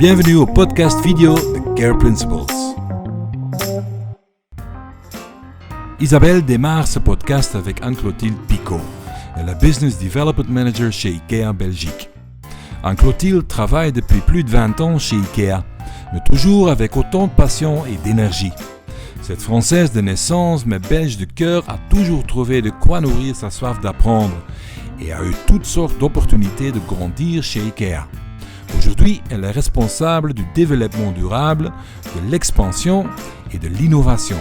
Bienvenue au podcast vidéo de Care Principles. Isabelle démarre ce podcast avec Anne-Clotilde Picot. Elle est Business Development Manager chez IKEA Belgique. Anne-Clotilde travaille depuis plus de 20 ans chez IKEA, mais toujours avec autant de passion et d'énergie. Cette Française de naissance, mais belge de cœur, a toujours trouvé de quoi nourrir sa soif d'apprendre et a eu toutes sortes d'opportunités de grandir chez IKEA. Aujourd'hui, elle est responsable du développement durable, de l'expansion et de l'innovation.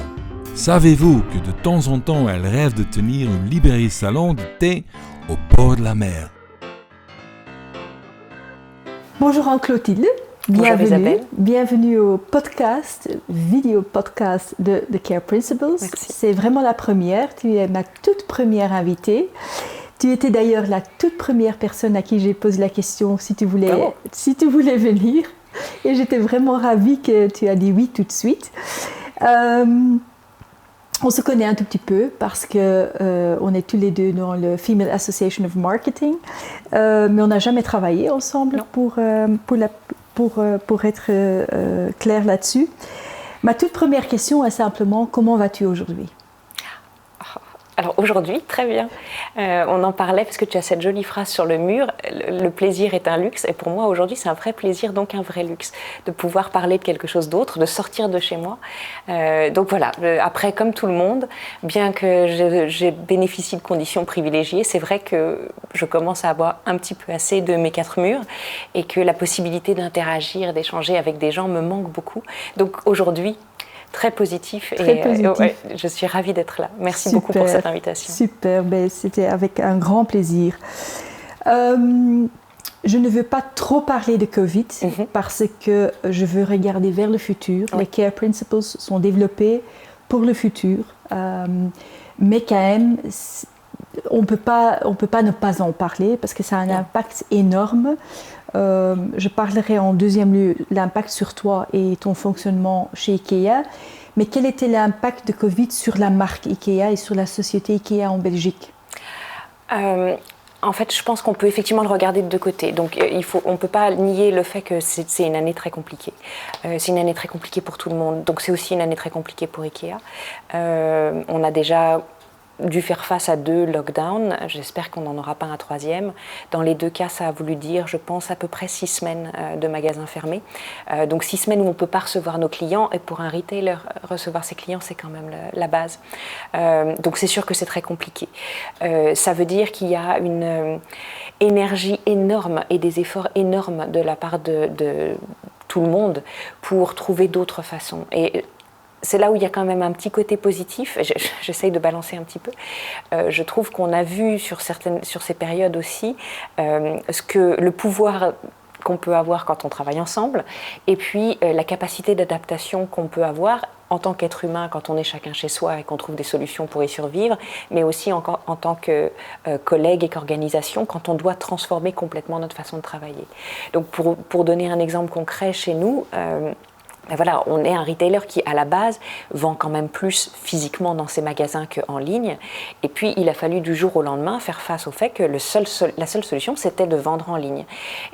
Savez-vous que de temps en temps, elle rêve de tenir une librairie salon de thé au bord de la mer? Bonjour Anne-Clotilde, bienvenue au vidéo podcast de Care Principles. Merci. C'est vraiment la première, tu es ma toute première invitée. Tu étais d'ailleurs la toute première personne à qui j'ai posé la question si tu voulais venir. Et j'étais vraiment ravie que tu as dit oui tout de suite. On se connaît un tout petit peu parce qu'on est tous les deux dans le Female Association of Marketing, mais on n'a jamais travaillé ensemble pour être clair là-dessus. Ma toute première question est simplement, comment vas-tu aujourd'hui ? Alors aujourd'hui, très bien. On en parlait parce que tu as cette jolie phrase sur le mur, le plaisir est un luxe. Et pour moi, aujourd'hui, c'est un vrai plaisir, donc un vrai luxe, de pouvoir parler de quelque chose d'autre, de sortir de chez moi. Donc voilà, après, comme tout le monde, bien que j'ai bénéficié de conditions privilégiées, c'est vrai que je commence à avoir un petit peu assez de mes quatre murs et que la possibilité d'interagir, d'échanger avec des gens me manque beaucoup. Donc aujourd'hui, très positif. Ouais, je suis ravie d'être là. Merci beaucoup pour cette invitation. Super, c'était avec un grand plaisir. Je ne veux pas trop parler de Covid parce que je veux regarder vers le futur. Oui. Les Care Principles sont développés pour le futur, mais quand même, on peut pas ne pas en parler parce que ça a un impact énorme. Je parlerai en deuxième lieu l'impact sur toi et ton fonctionnement chez IKEA. Mais quel était l'impact de Covid sur la marque IKEA et sur la société IKEA en Belgique ? En fait, je pense qu'on peut effectivement le regarder de deux côtés. Donc, on ne peut pas nier le fait que c'est une année très compliquée. C'est une année très compliquée pour tout le monde. Donc, c'est aussi une année très compliquée pour IKEA. On a déjà dû faire face à 2 lockdowns. J'espère qu'on n'en aura pas un 3e. Dans les 2 cas, ça a voulu dire, je pense, à peu près 6 semaines de magasins fermés. Donc 6 semaines où on ne peut pas recevoir nos clients. Et pour un retailer, recevoir ses clients, c'est quand même la base. Donc c'est sûr que c'est très compliqué. Ça veut dire qu'il y a une énergie énorme et des efforts énormes de la part de tout le monde pour trouver d'autres façons. Et c'est là où il y a quand même un petit côté positif. J'essaye de balancer un petit peu. Je trouve qu'on a vu sur ces périodes aussi le pouvoir qu'on peut avoir quand on travaille ensemble et puis la capacité d'adaptation qu'on peut avoir en tant qu'être humain quand on est chacun chez soi et qu'on trouve des solutions pour y survivre, mais aussi en tant que collègue et qu'organisation quand on doit transformer complètement notre façon de travailler. Donc pour donner un exemple concret chez nous, voilà, on est un retailer qui, à la base, vend quand même plus physiquement dans ses magasins qu'en ligne. Et puis, il a fallu du jour au lendemain faire face au fait que la seule solution, c'était de vendre en ligne.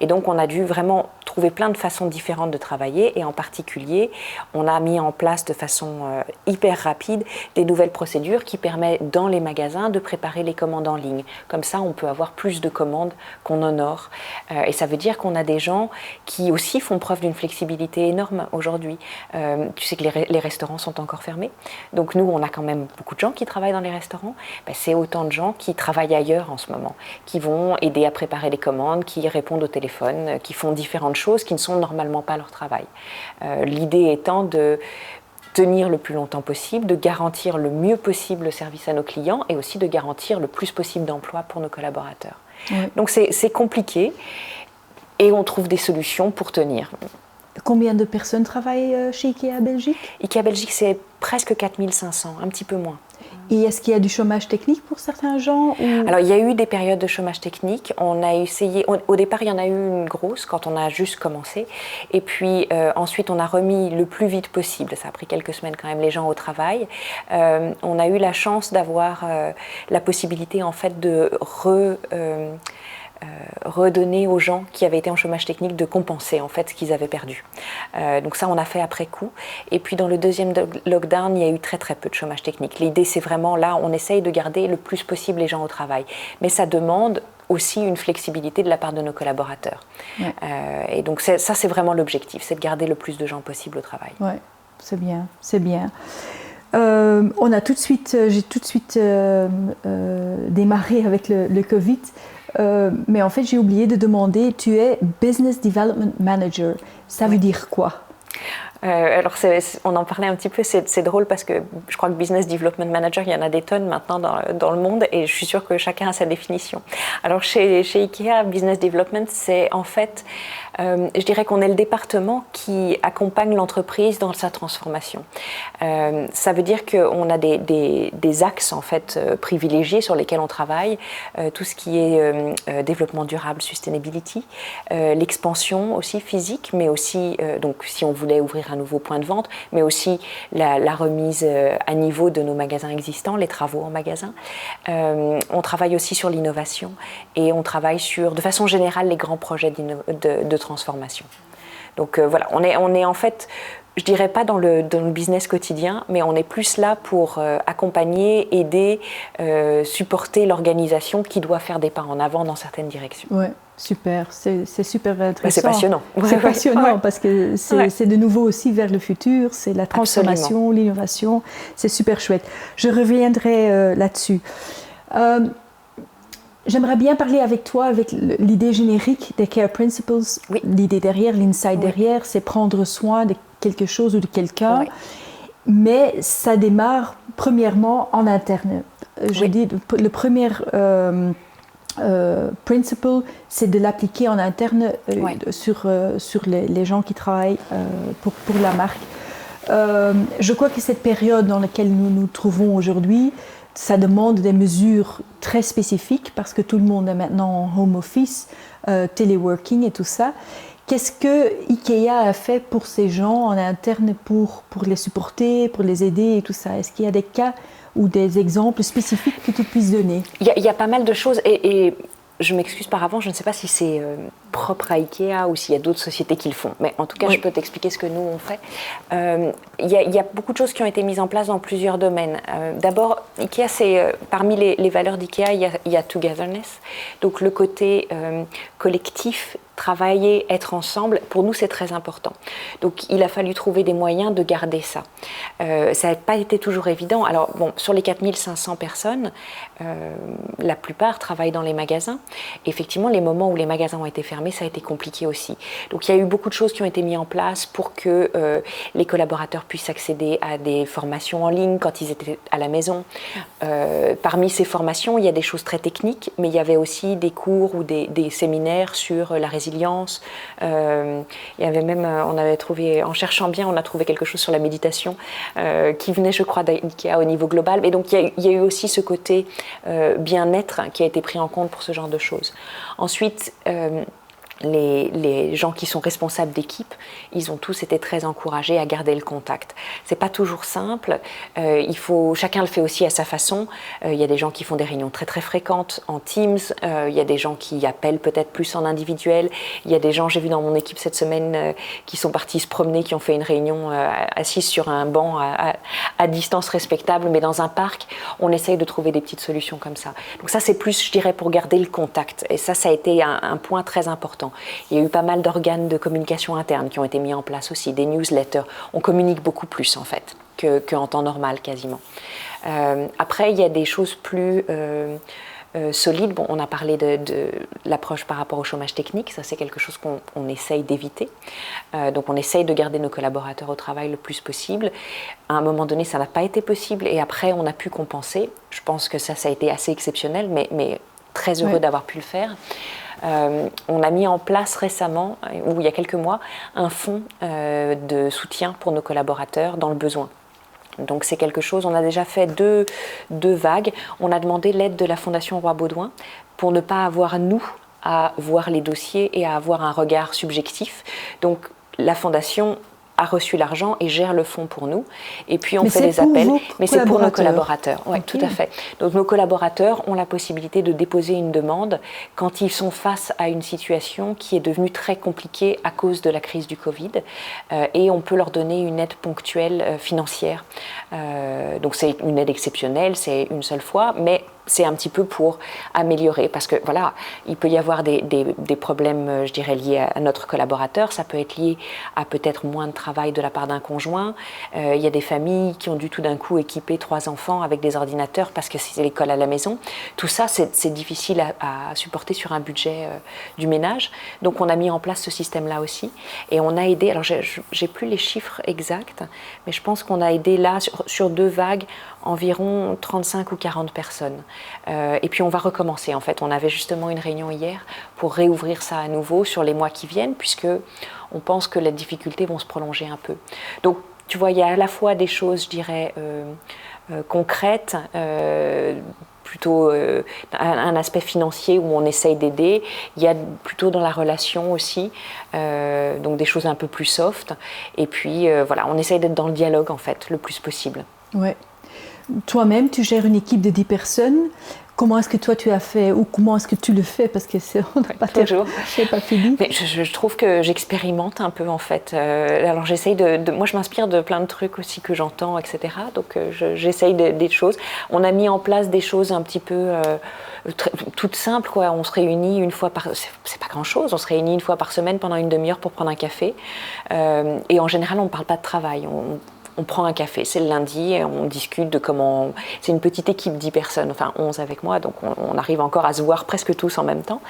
Et donc, on a dû vraiment trouver plein de façons différentes de travailler. Et en particulier, on a mis en place de façon hyper rapide des nouvelles procédures qui permettent, dans les magasins, de préparer les commandes en ligne. Comme ça, on peut avoir plus de commandes qu'on honore. Et ça veut dire qu'on a des gens qui aussi font preuve d'une flexibilité énorme aujourd'hui. Tu sais que les restaurants sont encore fermés. Donc nous, on a quand même beaucoup de gens qui travaillent dans les restaurants. C'est autant de gens qui travaillent ailleurs en ce moment, qui vont aider à préparer les commandes, qui répondent au téléphone, qui font différentes choses qui ne sont normalement pas leur travail. L'idée étant de tenir le plus longtemps possible, de garantir le mieux possible le service à nos clients et aussi de garantir le plus possible d'emplois pour nos collaborateurs. Oui. Donc c'est compliqué et on trouve des solutions pour tenir. Combien de personnes travaillent chez IKEA Belgique ? IKEA Belgique, c'est presque 4500, un petit peu moins. Et est-ce qu'il y a du chômage technique pour certains gens ou... Alors, il y a eu des périodes de chômage technique. On a essayé... Au départ, il y en a eu une grosse quand on a juste commencé. Et puis, ensuite, on a remis le plus vite possible. Ça a pris quelques semaines quand même, les gens au travail. On a eu la chance d'avoir la possibilité, en fait, de redonner aux gens qui avaient été en chômage technique de compenser en fait ce qu'ils avaient perdu. Donc ça, on a fait après coup. Et puis dans le deuxième lockdown, il y a eu très très peu de chômage technique. L'idée, c'est vraiment là, on essaye de garder le plus possible les gens au travail. Mais ça demande aussi une flexibilité de la part de nos collaborateurs. Ouais. Et donc ça, c'est vraiment l'objectif, c'est de garder le plus de gens possible au travail. Oui, c'est bien, c'est bien. J'ai tout de suite démarré avec le Covid, mais en fait j'ai oublié de demander, tu es Business Development Manager, ça veut dire quoi? Alors on en parlait un petit peu, c'est drôle parce que je crois que Business Development Manager, il y en a des tonnes maintenant dans le monde et je suis sûre que chacun a sa définition. Alors chez IKEA, Business Development, c'est en fait, je dirais qu'on est le département qui accompagne l'entreprise dans sa transformation. Ça veut dire qu'on a des axes en fait privilégiés sur lesquels on travaille, tout ce qui est développement durable, sustainability, l'expansion aussi physique, mais aussi donc si on voulait ouvrir un nouveau point de vente, mais aussi la remise à niveau de nos magasins existants, les travaux en magasin. On travaille aussi sur l'innovation et on travaille sur, de façon générale, les grands projets de transformation. Donc voilà, on est en fait, je dirais pas dans le business quotidien, mais on est plus là pour accompagner, aider, supporter l'organisation qui doit faire des pas en avant dans certaines directions. Ouais. Super, c'est super intéressant. C'est passionnant. C'est passionnant parce que c'est de nouveau aussi vers le futur, c'est la transformation, l'innovation, c'est super chouette. Je reviendrai là-dessus. J'aimerais bien parler avec toi avec l'idée générique des Care Principles. Oui. L'idée derrière, l'insight derrière, c'est prendre soin de quelque chose ou de quelqu'un, mais ça démarre premièrement en interne. Je dis, le premier... principle, c'est de l'appliquer en interne sur les gens qui travaillent pour la marque. Je crois que cette période dans laquelle nous nous trouvons aujourd'hui, ça demande des mesures très spécifiques parce que tout le monde est maintenant en home office, téléworking et tout ça. Qu'est-ce que IKEA a fait pour ces gens en interne pour les supporter, pour les aider et tout ça? Est-ce qu'il y a des cas ou des exemples spécifiques que tu puisses donner? Il y a pas mal de choses et je m'excuse par avance, je ne sais pas si c'est propre à IKEA ou s'il y a d'autres sociétés qui le font. Mais en tout cas, je peux t'expliquer ce que nous, on fait. Il y a beaucoup de choses qui ont été mises en place dans plusieurs domaines. D'abord, IKEA, c'est parmi les valeurs d'IKEA, il y a togetherness. Donc le côté collectif, travailler, être ensemble, pour nous c'est très important. Donc il a fallu trouver des moyens de garder ça. Ça n'a pas été toujours évident. Alors bon, sur les 4500 personnes, la plupart travaillent dans les magasins. Effectivement, les moments où les magasins ont été fermés, ça a été compliqué aussi. Donc il y a eu beaucoup de choses qui ont été mises en place pour que les collaborateurs puissent accéder à des formations en ligne quand ils étaient à la maison. Parmi ces formations, il y a des choses très techniques, mais il y avait aussi des cours ou des séminaires sur la résilience. Il y avait même, on avait trouvé, en cherchant bien, on a trouvé quelque chose sur la méditation qui venait, je crois, d'IKEA au niveau global. Et donc il y a eu aussi ce côté bien-être qui a été pris en compte pour ce genre de choses. Ensuite, les gens qui sont responsables d'équipe, ils ont tous été très encouragés à garder le contact. C'est pas toujours simple. Chacun le fait aussi à sa façon. Il y a des gens qui font des réunions très très fréquentes en Teams. Il y a des gens qui appellent peut-être plus en individuel. Il y a des gens, j'ai vu dans mon équipe cette semaine, qui sont partis se promener, qui ont fait une réunion assis sur un banc à distance respectable, mais dans un parc. On essaye de trouver des petites solutions comme ça. Donc ça, c'est plus, je dirais, pour garder le contact. Et ça a été un point très important. Il y a eu pas mal d'organes de communication interne qui ont été mis en place aussi, des newsletters. On communique beaucoup plus en fait qu'en temps normal quasiment. Après, il y a des choses plus solides. Bon, on a parlé de l'approche par rapport au chômage technique. Ça, c'est quelque chose qu'on essaye d'éviter. Donc, on essaye de garder nos collaborateurs au travail le plus possible. À un moment donné, ça n'a pas été possible et après, on a pu compenser. Je pense que ça a été assez exceptionnel, mais très heureux d'avoir pu le faire. On a mis en place récemment, ou il y a quelques mois, un fonds de soutien pour nos collaborateurs dans le besoin. Donc c'est quelque chose, on a déjà fait deux vagues. On a demandé l'aide de la Fondation Roi Baudouin pour ne pas avoir, nous, à voir les dossiers et à avoir un regard subjectif. Donc la Fondation a reçu l'argent et gère le fonds pour nous. Et puis on fait des appels. Mais c'est pour nos collaborateurs. Oui, tout à fait. Donc nos collaborateurs ont la possibilité de déposer une demande quand ils sont face à une situation qui est devenue très compliquée à cause de la crise du Covid. Et on peut leur donner une aide ponctuelle financière. Donc c'est une aide exceptionnelle, c'est une seule fois, mais c'est un petit peu pour améliorer, parce que voilà, il peut y avoir des problèmes, je dirais, liés à notre collaborateur. Ça peut être lié à peut-être moins de travail de la part d'un conjoint. Il y a des familles qui ont dû tout d'un coup équiper 3 enfants avec des ordinateurs parce que c'est l'école à la maison. Tout ça, c'est difficile à supporter sur un budget du ménage. Donc on a mis en place ce système-là aussi. Et on a aidé, alors j'ai plus les chiffres exacts, mais je pense qu'on a aidé là, sur 2 vagues, environ 35 ou 40 personnes. Et puis on va recommencer en fait. On avait justement une réunion hier pour réouvrir ça à nouveau sur les mois qui viennent, puisque on pense que les difficultés vont se prolonger un peu. Donc tu vois, il y a à la fois des choses, je dirais, concrètes, plutôt un aspect financier où on essaye d'aider. Il y a plutôt dans la relation aussi, donc des choses un peu plus soft. Et puis voilà, on essaye d'être dans le dialogue en fait, le plus possible. Ouais. Toi-même, tu gères une équipe de 10 personnes. Comment est-ce que toi tu as fait, ou comment est-ce que tu le fais, parce que on n'a pas toujours, c'est pas fini. Mais je trouve que j'expérimente un peu en fait. Alors j'essaye moi je m'inspire de plein de trucs aussi que j'entends, etc. Donc j'essaye des choses. On a mis en place des choses un petit peu toutes simples, quoi. On se réunit une fois par, c'est pas grand-chose. On se réunit une fois par semaine pendant une demi-heure pour prendre un café. Et en général on ne parle pas de travail. On prend un café, c'est le lundi, et on discute de comment... C'est une petite équipe, 10 personnes, enfin 11 avec moi, donc on arrive encore à se voir presque tous en même temps.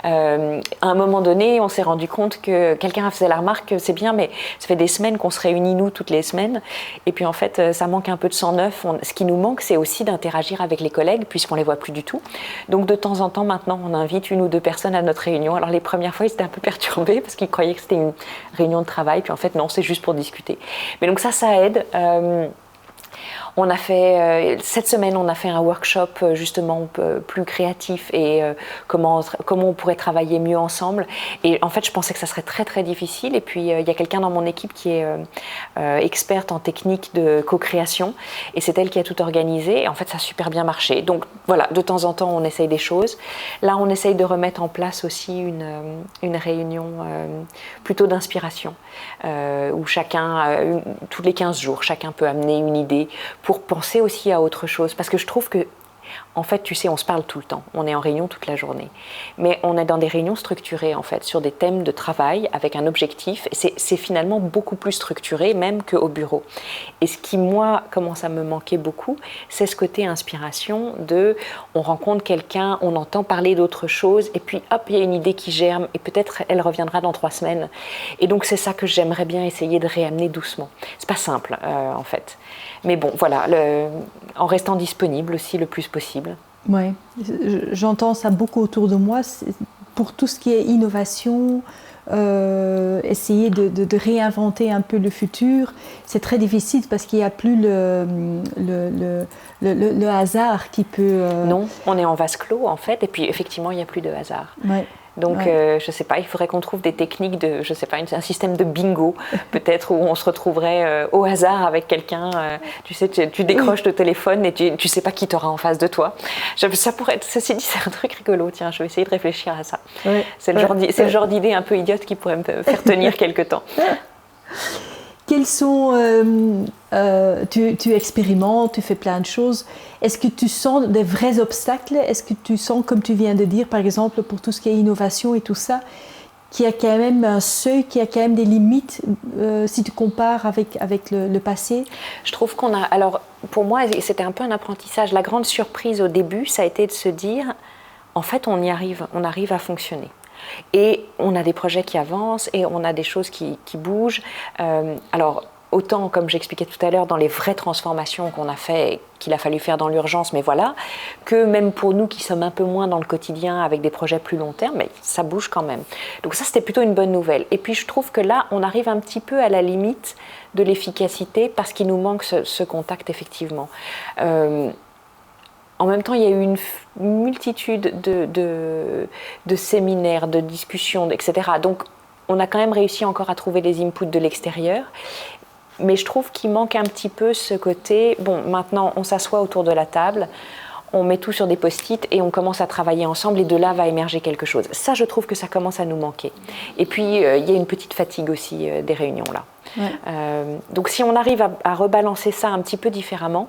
À un moment donné, on s'est rendu compte que quelqu'un a fait la remarque que c'est bien, mais ça fait des semaines qu'on se réunit, nous, toutes les semaines, et puis en fait, ça manque un peu de sang neuf. Ce qui nous manque, c'est aussi d'interagir avec les collègues, puisqu'on les voit plus du tout. Donc de temps en temps, maintenant, on invite 1 ou 2 personnes à notre réunion. Alors les premières fois, ils étaient un peu perturbés, parce qu'ils croyaient que c'était une réunion de travail, puis en fait, non, c'est juste pour discuter. Mais donc ça aide. On a fait, cette semaine, on a fait un workshop justement plus créatif et comment on pourrait travailler mieux ensemble. Et en fait, je pensais que ça serait très très difficile. Et puis, il y a quelqu'un dans mon équipe qui est experte en technique de co-création. Et c'est elle qui a tout organisé. Et en fait, ça a super bien marché. Donc voilà, de temps en temps, on essaye des choses. Là, on essaye de remettre en place aussi une réunion plutôt d'inspiration, où chacun, tous les 15 jours, chacun peut amener une idée pour penser aussi à autre chose. Parce que je trouve que, en fait, tu sais, on se parle tout le temps. On est en réunion toute la journée. Mais on est dans des réunions structurées, en fait, sur des thèmes de travail avec un objectif. Et c'est finalement beaucoup plus structuré, même qu'au bureau. Et ce qui, moi, commence à me manquer beaucoup, c'est ce côté inspiration de... On rencontre quelqu'un, on entend parler d'autre chose, et puis, hop, il y a une idée qui germe, et peut-être elle reviendra dans 3 semaines. Et donc, c'est ça que j'aimerais bien essayer de réamener doucement. C'est pas simple, en fait. Mais bon, voilà, en restant disponible aussi le plus possible. Oui, j'entends ça beaucoup autour de moi. Pour tout ce qui est innovation, essayer de réinventer un peu le futur, c'est très difficile parce qu'il n'y a plus le hasard qui peut... Non, on est en vase clos en fait, et puis effectivement, il n'y a plus de hasard. Ouais. Donc, je ne sais pas, il faudrait qu'on trouve des techniques de, je sais pas, un système de bingo, peut-être, où on se retrouverait au hasard avec quelqu'un. Tu sais, tu décroches le téléphone et tu ne sais pas qui t'aura en face de toi. Ça pourrait être, ceci dit, c'est un truc rigolo. Tiens, je vais essayer de réfléchir à ça. Ouais. C'est le genre d'idée un peu idiote qui pourrait me faire tenir quelque temps. Quels sont... tu expérimentes, tu fais plein de choses. Est-ce que tu sens des vrais obstacles? Est-ce que tu sens, comme tu viens de dire, par exemple, pour tout ce qui est innovation et tout ça, qu'il y a quand même un seuil, qu'il y a quand même des limites si tu compares avec le passé? Je trouve qu'on a... Alors, pour moi, c'était un peu un apprentissage. La grande surprise au début, ça a été de se dire, en fait, on arrive à fonctionner. Et on a des projets qui avancent et on a des choses qui bougent. Alors, autant, comme j'expliquais tout à l'heure, dans les vraies transformations qu'on a fait, qu'il a fallu faire dans l'urgence, mais voilà, que même pour nous qui sommes un peu moins dans le quotidien avec des projets plus long terme, mais ça bouge quand même. Donc ça, c'était plutôt une bonne nouvelle. Et puis, je trouve que là, on arrive un petit peu à la limite de l'efficacité parce qu'il nous manque ce contact, effectivement. En même temps, il y a eu une multitude de séminaires, de discussions, etc. Donc, on a quand même réussi encore à trouver des inputs de l'extérieur. Mais je trouve qu'il manque un petit peu ce côté, bon, maintenant on s'assoit autour de la table, on met tout sur des post-it et on commence à travailler ensemble et de là va émerger quelque chose. Ça, je trouve que ça commence à nous manquer. Et puis, il y a une petite fatigue aussi des réunions là. Ouais. Donc si on arrive à rebalancer ça un petit peu différemment,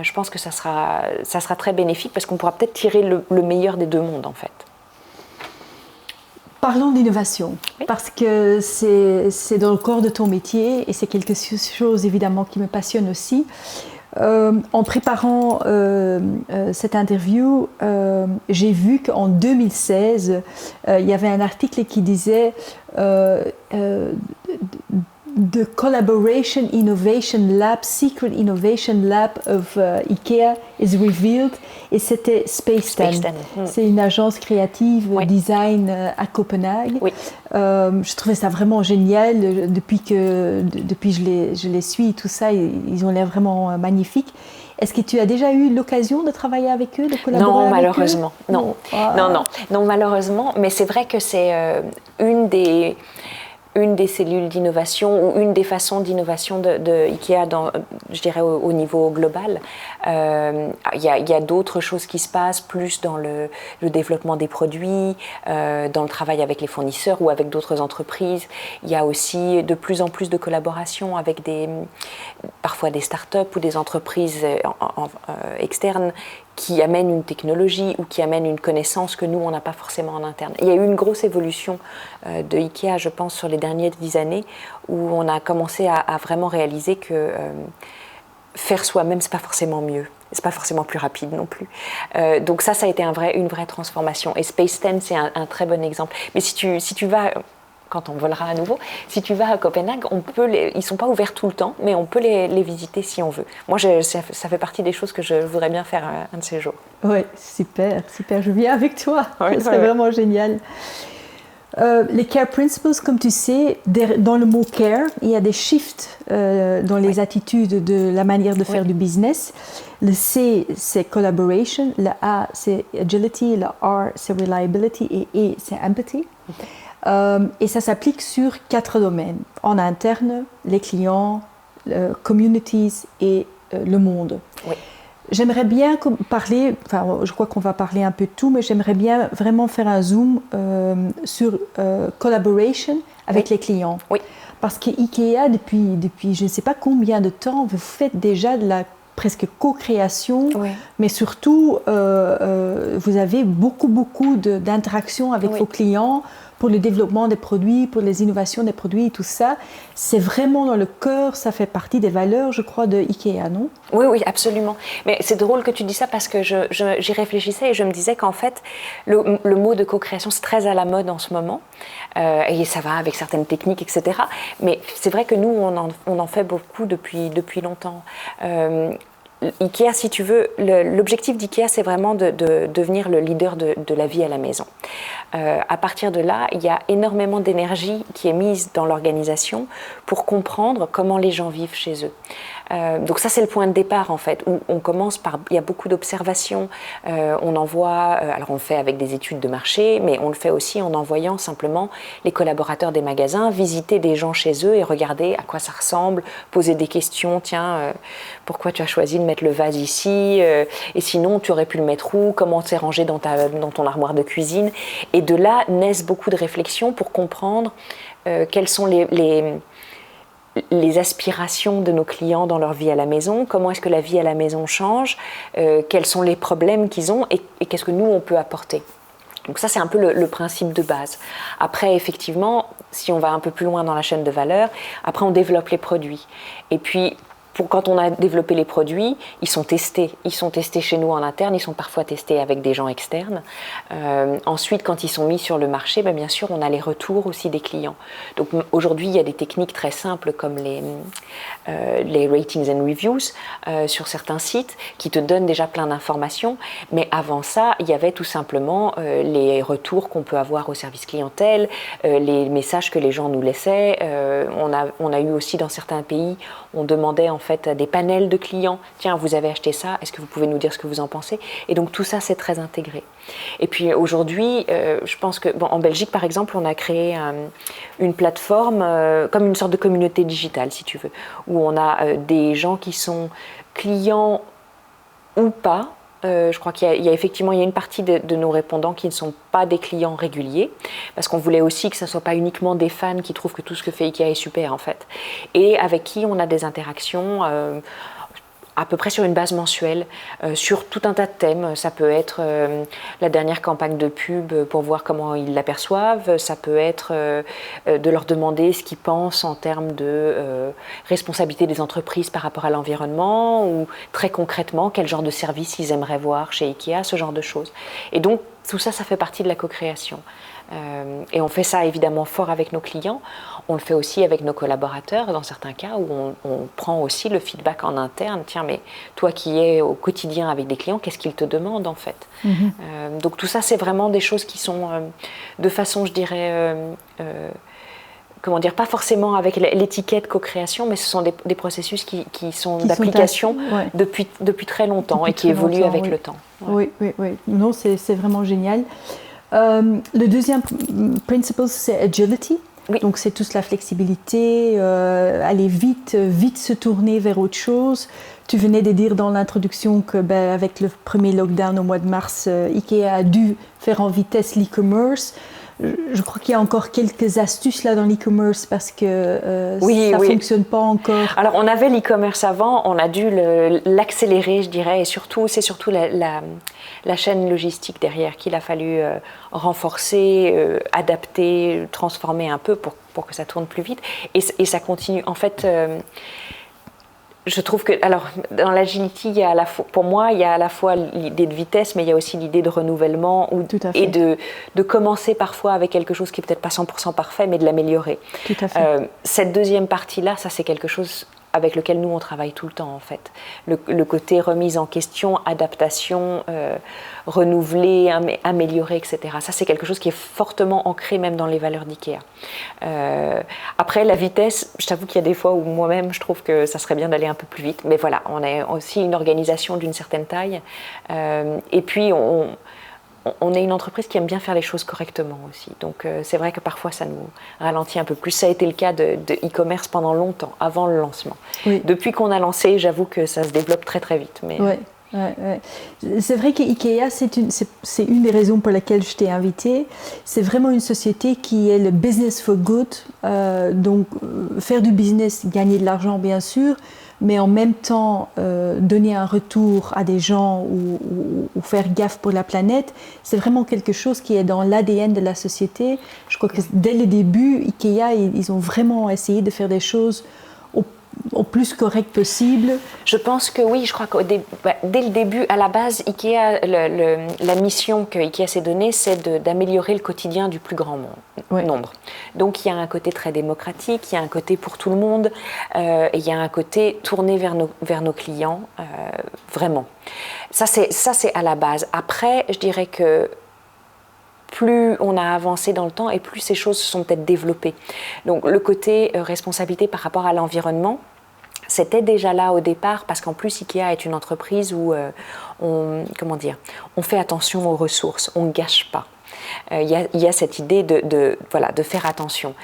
je pense que ça sera très bénéfique parce qu'on pourra peut-être tirer le meilleur des deux mondes en fait. Parlons d'innovation, oui. Parce que c'est dans le corps de ton métier et c'est quelque chose évidemment qui me passionne aussi. En préparant cette interview, j'ai vu qu'en 2016, il y avait un article qui disait The Collaboration Innovation Lab, Secret Innovation Lab of IKEA is revealed, et c'était Space10. C'est une agence créative, oui. Design à Copenhague. Oui. Je trouvais ça vraiment génial. Depuis que je les suis, tout ça, ils ont l'air vraiment magnifiques. Est-ce que tu as déjà eu l'occasion de travailler avec eux, de collaborer avec malheureusement. eux? Non, non, malheureusement. Mais c'est vrai que c'est une des cellules d'innovation ou une des façons d'innovation de IKEA, je dirais au niveau global. Il y a d'autres choses qui se passent plus dans le développement des produits, dans le travail avec les fournisseurs ou avec d'autres entreprises. Il y a aussi de plus en plus de collaboration avec parfois des startups ou des entreprises externes qui amènent une technologie ou qui amènent une connaissance que nous, on n'a pas forcément en interne. Il y a eu une grosse évolution de IKEA, je pense, sur les dernières 10 années, où on a commencé à vraiment réaliser que faire soi-même, c'est pas forcément mieux. C'est pas forcément plus rapide non plus. Donc ça a été une vraie transformation. Et Space10, c'est un très bon exemple. Mais si tu vas... quand on volera à nouveau, si tu vas à Copenhague, ils ne sont pas ouverts tout le temps, mais on peut les visiter si on veut. Moi, ça fait partie des choses que je voudrais bien faire un de ces jours. Oui, super, je viens avec toi. Ouais, c'est vraiment génial. Les Care Principles, comme tu sais, dans le mot Care, il y a des shifts dans les attitudes de la manière de faire du business. Le C, c'est Collaboration, le A, c'est Agility, le R, c'est Reliability et E, c'est Empathy. Et ça s'applique sur 4 domaines, en interne, les clients, communities et le monde. Oui. J'aimerais bien parler, je crois qu'on va parler un peu de tout, mais j'aimerais bien vraiment faire un zoom sur collaboration avec les clients. Oui. Parce que IKEA, depuis je ne sais pas combien de temps, vous faites déjà de la presque co-création, oui. Mais surtout, vous avez beaucoup d'interactions avec vos clients pour le développement des produits, pour les innovations des produits et tout ça. C'est vraiment dans le cœur, ça fait partie des valeurs, je crois, de IKEA, non? Oui, absolument. Mais c'est drôle que tu dis ça parce que j'y réfléchissais et je me disais qu'en fait, le mot de co-création, c'est très à la mode en ce moment. Et ça va avec certaines techniques, etc. Mais c'est vrai que nous, on en fait beaucoup depuis longtemps. IKEA, si tu veux, l'objectif d'IKEA, c'est vraiment de devenir le leader de la vie à la maison. À partir de là, il y a énormément d'énergie qui est mise dans l'organisation pour comprendre comment les gens vivent chez eux. Donc ça, c'est le point de départ, en fait, où on commence par... Il y a beaucoup d'observations, on envoie... alors, on le fait avec des études de marché, mais on le fait aussi en envoyant simplement les collaborateurs des magasins visiter des gens chez eux et regarder à quoi ça ressemble, poser des questions. Tiens, pourquoi tu as choisi de mettre le vase ici? Et sinon, tu aurais pu le mettre où? Comment c'est rangé dans ton armoire de cuisine? Et de là naissent beaucoup de réflexions pour comprendre quelles sont les aspirations de nos clients dans leur vie à la maison, comment est-ce que la vie à la maison change, quels sont les problèmes qu'ils ont et qu'est-ce que nous, on peut apporter. Donc ça, c'est un peu le principe de base. Après, effectivement, si on va un peu plus loin dans la chaîne de valeur, après, on développe les produits. Et puis, quand on a développé les produits, ils sont testés. Ils sont testés chez nous en interne, ils sont parfois testés avec des gens externes. Ensuite, quand ils sont mis sur le marché, bien sûr, on a les retours aussi des clients. Donc aujourd'hui, il y a des techniques très simples comme les ratings and reviews sur certains sites qui te donnent déjà plein d'informations. Mais avant ça, il y avait tout simplement les retours qu'on peut avoir au service clientèle, les messages que les gens nous laissaient. On a eu aussi dans certains pays, on demandait en fait fait des panels de clients. Tiens, vous avez acheté ça, est-ce que vous pouvez nous dire ce que vous en pensez? Et donc tout ça, c'est très intégré. Et puis aujourd'hui, je pense que en Belgique, par exemple, on a créé une plateforme comme une sorte de communauté digitale, si tu veux, où on a des gens qui sont clients ou pas. Je crois qu'il y a effectivement une partie de nos répondants qui ne sont pas des clients réguliers, parce qu'on voulait aussi que ce ne soit pas uniquement des fans qui trouvent que tout ce que fait IKEA est super en fait, et avec qui on a des interactions à peu près sur une base mensuelle, sur tout un tas de thèmes. Ça peut être la dernière campagne de pub pour voir comment ils l'aperçoivent, ça peut être de leur demander ce qu'ils pensent en termes de responsabilité des entreprises par rapport à l'environnement, ou très concrètement, quel genre de service ils aimeraient voir chez IKEA, ce genre de choses. Et donc, tout ça, ça fait partie de la co-création. Et on fait ça évidemment fort avec nos clients, on le fait aussi avec nos collaborateurs dans certains cas où on prend aussi le feedback en interne. Tiens, mais toi qui es au quotidien avec des clients, qu'est-ce qu'ils te demandent en fait? Donc tout ça, c'est vraiment des choses qui sont de façon, je dirais, comment dire, pas forcément avec l'étiquette co-création, mais ce sont des processus qui sont d'application depuis très longtemps et qui évoluent avec le temps. Oui. Non, c'est vraiment génial. Le deuxième principe, c'est agility. Oui. Donc c'est toute la flexibilité, aller vite se tourner vers autre chose. Tu venais de dire dans l'introduction que avec le premier lockdown au mois de mars, IKEA a dû faire en vitesse l'e-commerce. Je crois qu'il y a encore quelques astuces là dans l'e-commerce parce que ça fonctionne pas encore. Alors on avait l'e-commerce avant, on a dû l'accélérer, je dirais, et c'est surtout la chaîne logistique derrière qu'il a fallu renforcer, adapter, transformer un peu pour que ça tourne plus vite. Et ça continue. En fait, je trouve que, alors, dans l'agility, pour moi, il y a à la fois l'idée de vitesse, mais il y a aussi l'idée de renouvellement et de commencer parfois avec quelque chose qui n'est peut-être pas 100% parfait, mais de l'améliorer. Tout à fait. Cette deuxième partie-là, ça, c'est quelque chose avec lequel nous, on travaille tout le temps, en fait. Le côté remise en question, adaptation, renouveler, améliorer, etc. Ça, c'est quelque chose qui est fortement ancré même dans les valeurs d'IKEA. Après, la vitesse, je t'avoue qu'il y a des fois où moi-même, je trouve que ça serait bien d'aller un peu plus vite. Mais voilà, on est aussi une organisation d'une certaine taille. Et puis, on est une entreprise qui aime bien faire les choses correctement aussi. Donc c'est vrai que parfois ça nous ralentit un peu plus. Ça a été le cas de e-commerce pendant longtemps, avant le lancement. Oui. Depuis qu'on a lancé, j'avoue que ça se développe très très vite. Mais... Ouais. C'est vrai qu'IKEA, c'est une des raisons pour lesquelles je t'ai invitée. C'est vraiment une société qui est le business for good. Donc faire du business, gagner de l'argent bien sûr, mais en même temps donner un retour à des gens ou faire gaffe pour la planète, c'est vraiment quelque chose qui est dans l'ADN de la société. Je crois que dès le début, IKEA, ils ont vraiment essayé de faire des choses au plus correct possible. Je pense que oui, je crois que dès le début, à la base, IKEA, la mission que IKEA s'est donnée, c'est d'améliorer le quotidien du plus grand nombre. Donc il y a un côté très démocratique, il y a un côté pour tout le monde, et il y a un côté tourné vers nos clients, vraiment. Ça c'est à la base. Après, je dirais que plus on a avancé dans le temps et plus ces choses se sont peut-être développées. Donc le côté responsabilité par rapport à l'environnement, c'était déjà là au départ parce qu'en plus IKEA est une entreprise où on fait attention aux ressources, on ne gâche pas. Il y a cette idée de faire attention.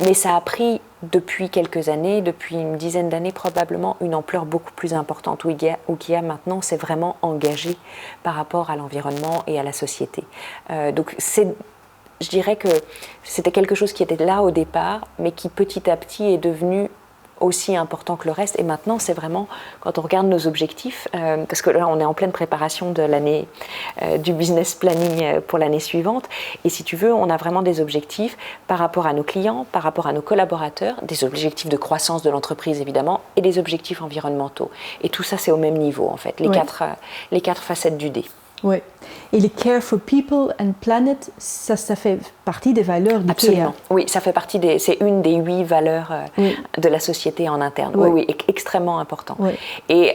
Mais ça a pris depuis quelques années, depuis une dizaine d'années probablement, une ampleur beaucoup plus importante où IKEA maintenant s'est vraiment engagé par rapport à l'environnement et à la société. Donc je dirais que c'était quelque chose qui était là au départ, mais qui petit à petit est devenu aussi important que le reste. Et maintenant, c'est vraiment, quand on regarde nos objectifs, parce que là, on est en pleine préparation de l'année du business planning pour l'année suivante. Et si tu veux, on a vraiment des objectifs par rapport à nos clients, par rapport à nos collaborateurs, des objectifs de croissance de l'entreprise, évidemment, et des objectifs environnementaux. Et tout ça, c'est au même niveau, en fait, les quatre facettes du dé. Oui. Et le care for people and planet, ça fait partie des valeurs d'IKEA. Absolument. Oui, ça fait partie c'est une des 8 valeurs de la société en interne. Oui, extrêmement important. Oui. Et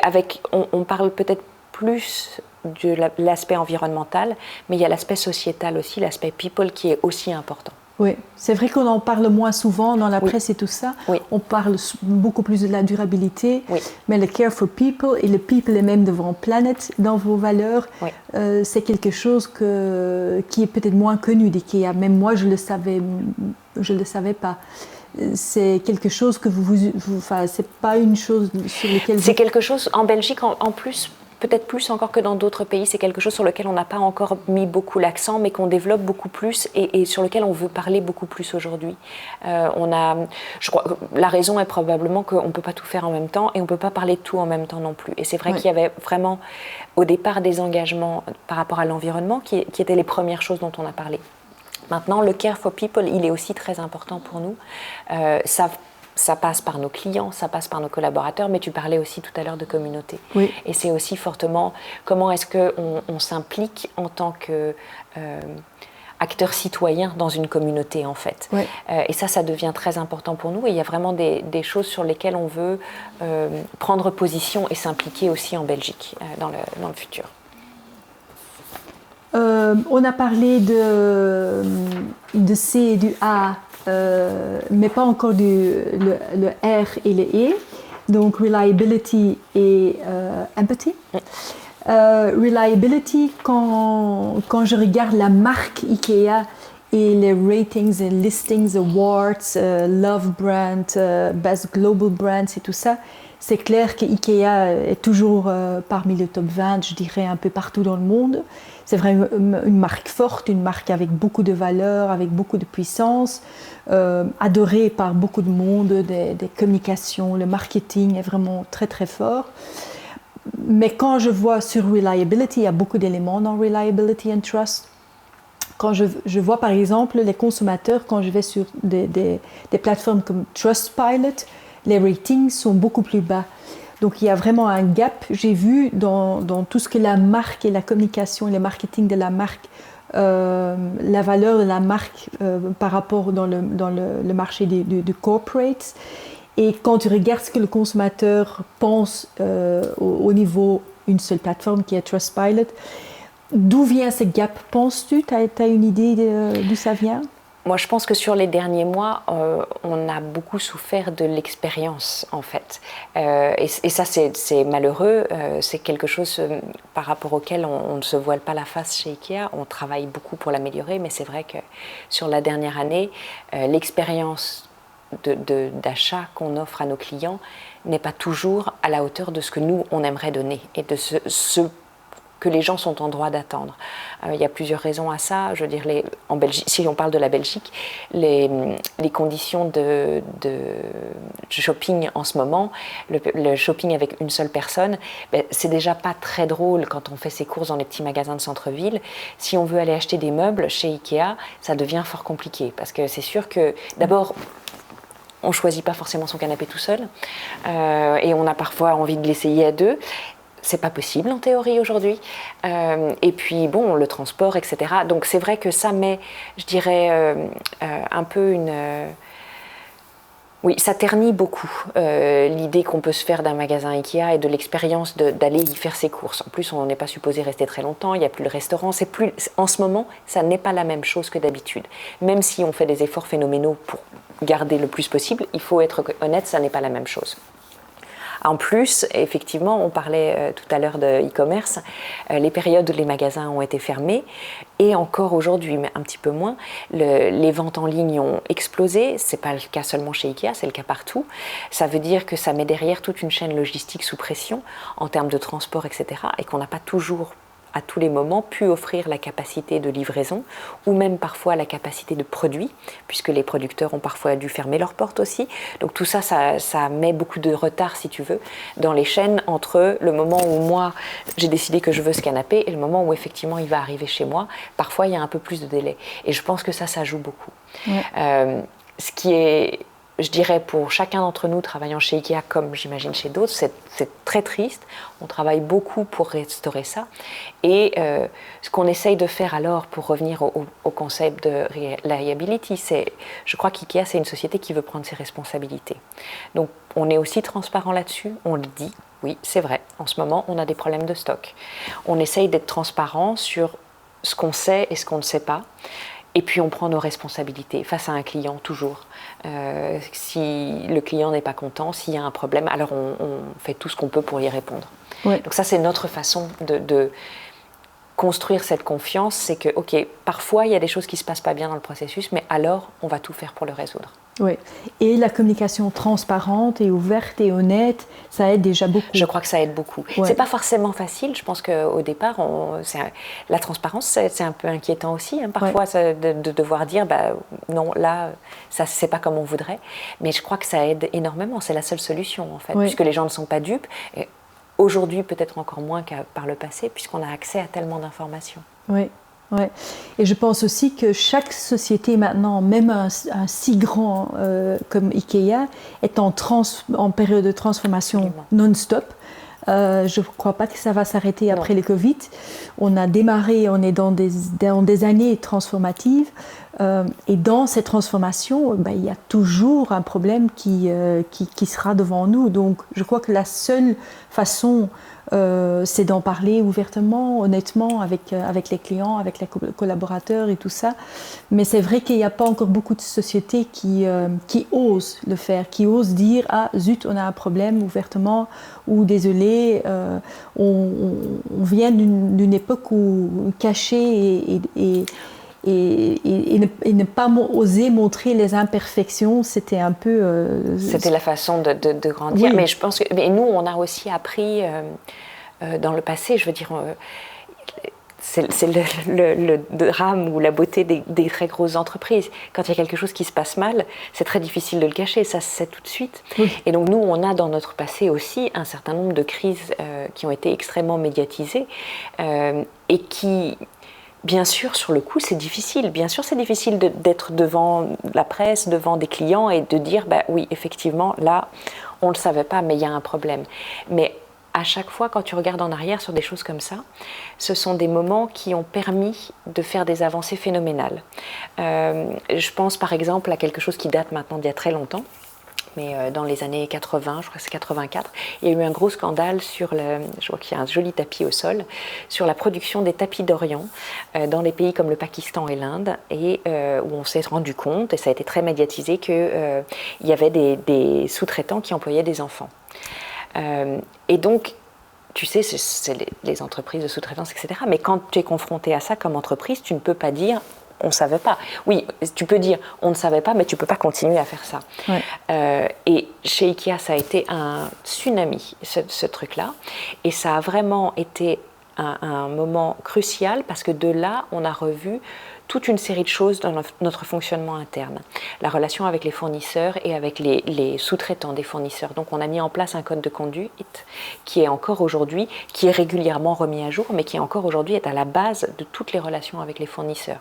on parle peut-être plus de l'aspect environnemental, mais il y a l'aspect sociétal aussi, l'aspect people qui est aussi important. Oui, c'est vrai qu'on en parle moins souvent dans la presse et tout ça. Oui. On parle beaucoup plus de la durabilité, oui. mais le care for people et le people est même devant planet dans vos valeurs, c'est quelque chose qui est peut-être moins connu d'IKEA. Même moi, je le savais pas. C'est quelque chose que c'est pas une chose sur laquelle... C'est quelque chose, en Belgique en plus, peut-être plus encore que dans d'autres pays, c'est quelque chose sur lequel on n'a pas encore mis beaucoup l'accent, mais qu'on développe beaucoup plus et sur lequel on veut parler beaucoup plus aujourd'hui. Je crois, la raison est probablement qu'on ne peut pas tout faire en même temps et on ne peut pas parler de tout en même temps non plus. Et c'est vrai qu'il y avait vraiment, au départ, des engagements par rapport à l'environnement qui étaient les premières choses dont on a parlé. Maintenant, le care for people, il est aussi très important pour nous. Ça passe par nos clients, ça passe par nos collaborateurs, mais tu parlais aussi tout à l'heure de communauté. Oui. Et c'est aussi fortement comment est-ce qu'on s'implique en tant qu'acteur citoyen dans une communauté, en fait. Oui. Et ça devient très important pour nous. Et il y a vraiment des choses sur lesquelles on veut prendre position et s'impliquer aussi en Belgique dans le futur. On a parlé de C et du A, mais pas encore le R et le E, donc reliability et empathy. Reliability, quand je regarde la marque IKEA et les ratings et listings, awards, Love Brand, Best Global Brands et tout ça, c'est clair que IKEA est toujours parmi le top 20, je dirais, un peu partout dans le monde. C'est vraiment une marque forte, une marque avec beaucoup de valeur, avec beaucoup de puissance, adorée par beaucoup de monde, des communications, le marketing est vraiment très très fort. Mais quand je vois sur reliability, il y a beaucoup d'éléments dans reliability and trust. Quand je vois par exemple les consommateurs, quand je vais sur des plateformes comme Trustpilot, les ratings sont beaucoup plus bas. Donc il y a vraiment un gap, j'ai vu, dans tout ce que la marque et la communication et le marketing de la marque, la valeur de la marque par rapport dans le marché du corporate. Et quand tu regardes ce que le consommateur pense au niveau d'une seule plateforme qui est Trustpilot, d'où vient ce gap, penses-tu? Tu as une idée d'où ça vient? Moi, je pense que sur les derniers mois, on a beaucoup souffert de l'expérience, en fait. Et ça, c'est malheureux. C'est quelque chose par rapport auquel on ne se voile pas la face chez IKEA. On travaille beaucoup pour l'améliorer, mais c'est vrai que sur la dernière année, l'expérience d'achat qu'on offre à nos clients n'est pas toujours à la hauteur de ce que nous, on aimerait donner et de ce que les gens sont en droit d'attendre. Il y a plusieurs raisons à ça. Je veux dire, en Belgique, si on parle de la Belgique, les conditions de shopping en ce moment, le shopping avec une seule personne, c'est déjà pas très drôle quand on fait ses courses dans les petits magasins de centre-ville. Si on veut aller acheter des meubles chez IKEA, ça devient fort compliqué parce que c'est sûr que d'abord, on ne choisit pas forcément son canapé tout seul et on a parfois envie de l'essayer à deux. C'est pas possible en théorie aujourd'hui. Et puis bon, le transport, etc. Donc c'est vrai que ça met, je dirais, un peu une... Oui, ça ternit beaucoup l'idée qu'on peut se faire d'un magasin IKEA et de l'expérience d'aller y faire ses courses. En plus, on n'est pas supposé rester très longtemps, il n'y a plus le restaurant. En ce moment, ça n'est pas la même chose que d'habitude. Même si on fait des efforts phénoménaux pour garder le plus possible, il faut être honnête, ça n'est pas la même chose. En plus, effectivement, on parlait tout à l'heure de e-commerce, les périodes où les magasins ont été fermés, et encore aujourd'hui, mais un petit peu moins, les ventes en ligne ont explosé. Ce n'est pas le cas seulement chez IKEA, c'est le cas partout. Ça veut dire que ça met derrière toute une chaîne logistique sous pression en termes de transport, etc., et qu'on n'a pas toujours, à tous les moments, pu offrir la capacité de livraison ou même parfois la capacité de produit, puisque les producteurs ont parfois dû fermer leurs portes aussi. Donc tout ça, ça met beaucoup de retard, si tu veux, dans les chaînes entre le moment où moi, j'ai décidé que je veux ce canapé et le moment où effectivement il va arriver chez moi. Parfois, il y a un peu plus de délai. Et je pense que ça joue beaucoup. Ouais. Ce qui est... Je dirais pour chacun d'entre nous travaillant chez IKEA, comme j'imagine chez d'autres, c'est très triste. On travaille beaucoup pour restaurer ça. Et ce qu'on essaye de faire alors, pour revenir au concept de reliability, je crois qu'IKEA, c'est une société qui veut prendre ses responsabilités. Donc on est aussi transparent là-dessus, on le dit. Oui, c'est vrai, en ce moment, on a des problèmes de stock. On essaye d'être transparent sur ce qu'on sait et ce qu'on ne sait pas. Et puis on prend nos responsabilités face à un client toujours. Si le client n'est pas content, s'il y a un problème, alors on fait tout ce qu'on peut pour y répondre. Ouais. Donc ça, c'est notre façon de construire cette confiance, c'est que, ok, parfois il y a des choses qui ne se passent pas bien dans le processus, mais alors on va tout faire pour le résoudre. Oui, et la communication transparente et ouverte et honnête, ça aide déjà beaucoup. Je crois que ça aide beaucoup. Ouais. C'est pas forcément facile, je pense qu'au départ, la transparence, c'est un peu inquiétant aussi, hein, parfois, ouais. de devoir dire, non, là, ça c'est pas comme on voudrait, mais je crois que ça aide énormément, c'est la seule solution en fait, ouais. Puisque les gens ne sont pas dupes. Et aujourd'hui, peut-être encore moins qu'à par le passé, puisqu'on a accès à tellement d'informations. Oui, oui. Et je pense aussi que chaque société maintenant, même un si grand comme IKEA, est en période de transformation non-stop. Je ne crois pas que ça va s'arrêter après le Covid. On a démarré, on est dans des années transformatives. Et dans cette transformation, il y a toujours un problème qui sera devant nous. Donc, je crois que la seule façon, c'est d'en parler ouvertement, honnêtement, avec les clients, avec les collaborateurs et tout ça. Mais c'est vrai qu'il n'y a pas encore beaucoup de sociétés qui osent le faire, qui osent dire « Ah, zut, on a un problème ouvertement » ou « Désolé, on vient d'une époque où cacher et ne pas oser montrer les imperfections, c'était un peu... C'était la façon de grandir. Oui. Mais je pense que nous, on a aussi appris dans le passé, je veux dire... c'est le drame ou la beauté des très grosses entreprises. Quand il y a quelque chose qui se passe mal, c'est très difficile de le cacher, ça se sait tout de suite. Oui. Et donc nous, on a dans notre passé aussi un certain nombre de crises qui ont été extrêmement médiatisées et qui... Bien sûr, sur le coup, c'est difficile. Bien sûr, c'est difficile d'être devant la presse, devant des clients et de dire oui, effectivement, là, on ne le savait pas, mais il y a un problème. Mais à chaque fois, quand tu regardes en arrière sur des choses comme ça, ce sont des moments qui ont permis de faire des avancées phénoménales. Je pense par exemple à quelque chose qui date maintenant d'il y a très longtemps. Mais dans les années 80, je crois que c'est 84, il y a eu un gros scandale sur je vois qu'il y a un joli tapis au sol, sur la production des tapis d'Orient dans des pays comme le Pakistan et l'Inde, et où on s'est rendu compte, et ça a été très médiatisé, qu'il y avait des sous-traitants qui employaient des enfants. Et donc, tu sais, c'est les entreprises de sous-traitance, etc. Mais quand tu es confronté à ça comme entreprise, tu ne peux pas dire... On ne savait pas. Oui, tu peux dire on ne savait pas, mais tu ne peux pas continuer à faire ça. Ouais. Et chez IKEA, ça a été un tsunami, ce truc-là. Et ça a vraiment été un moment crucial parce que de là, on a revu toute une série de choses dans notre fonctionnement interne. La relation avec les fournisseurs et avec les sous-traitants des fournisseurs. Donc on a mis en place un code de conduite qui est encore aujourd'hui, qui est régulièrement remis à jour, mais qui encore aujourd'hui est à la base de toutes les relations avec les fournisseurs.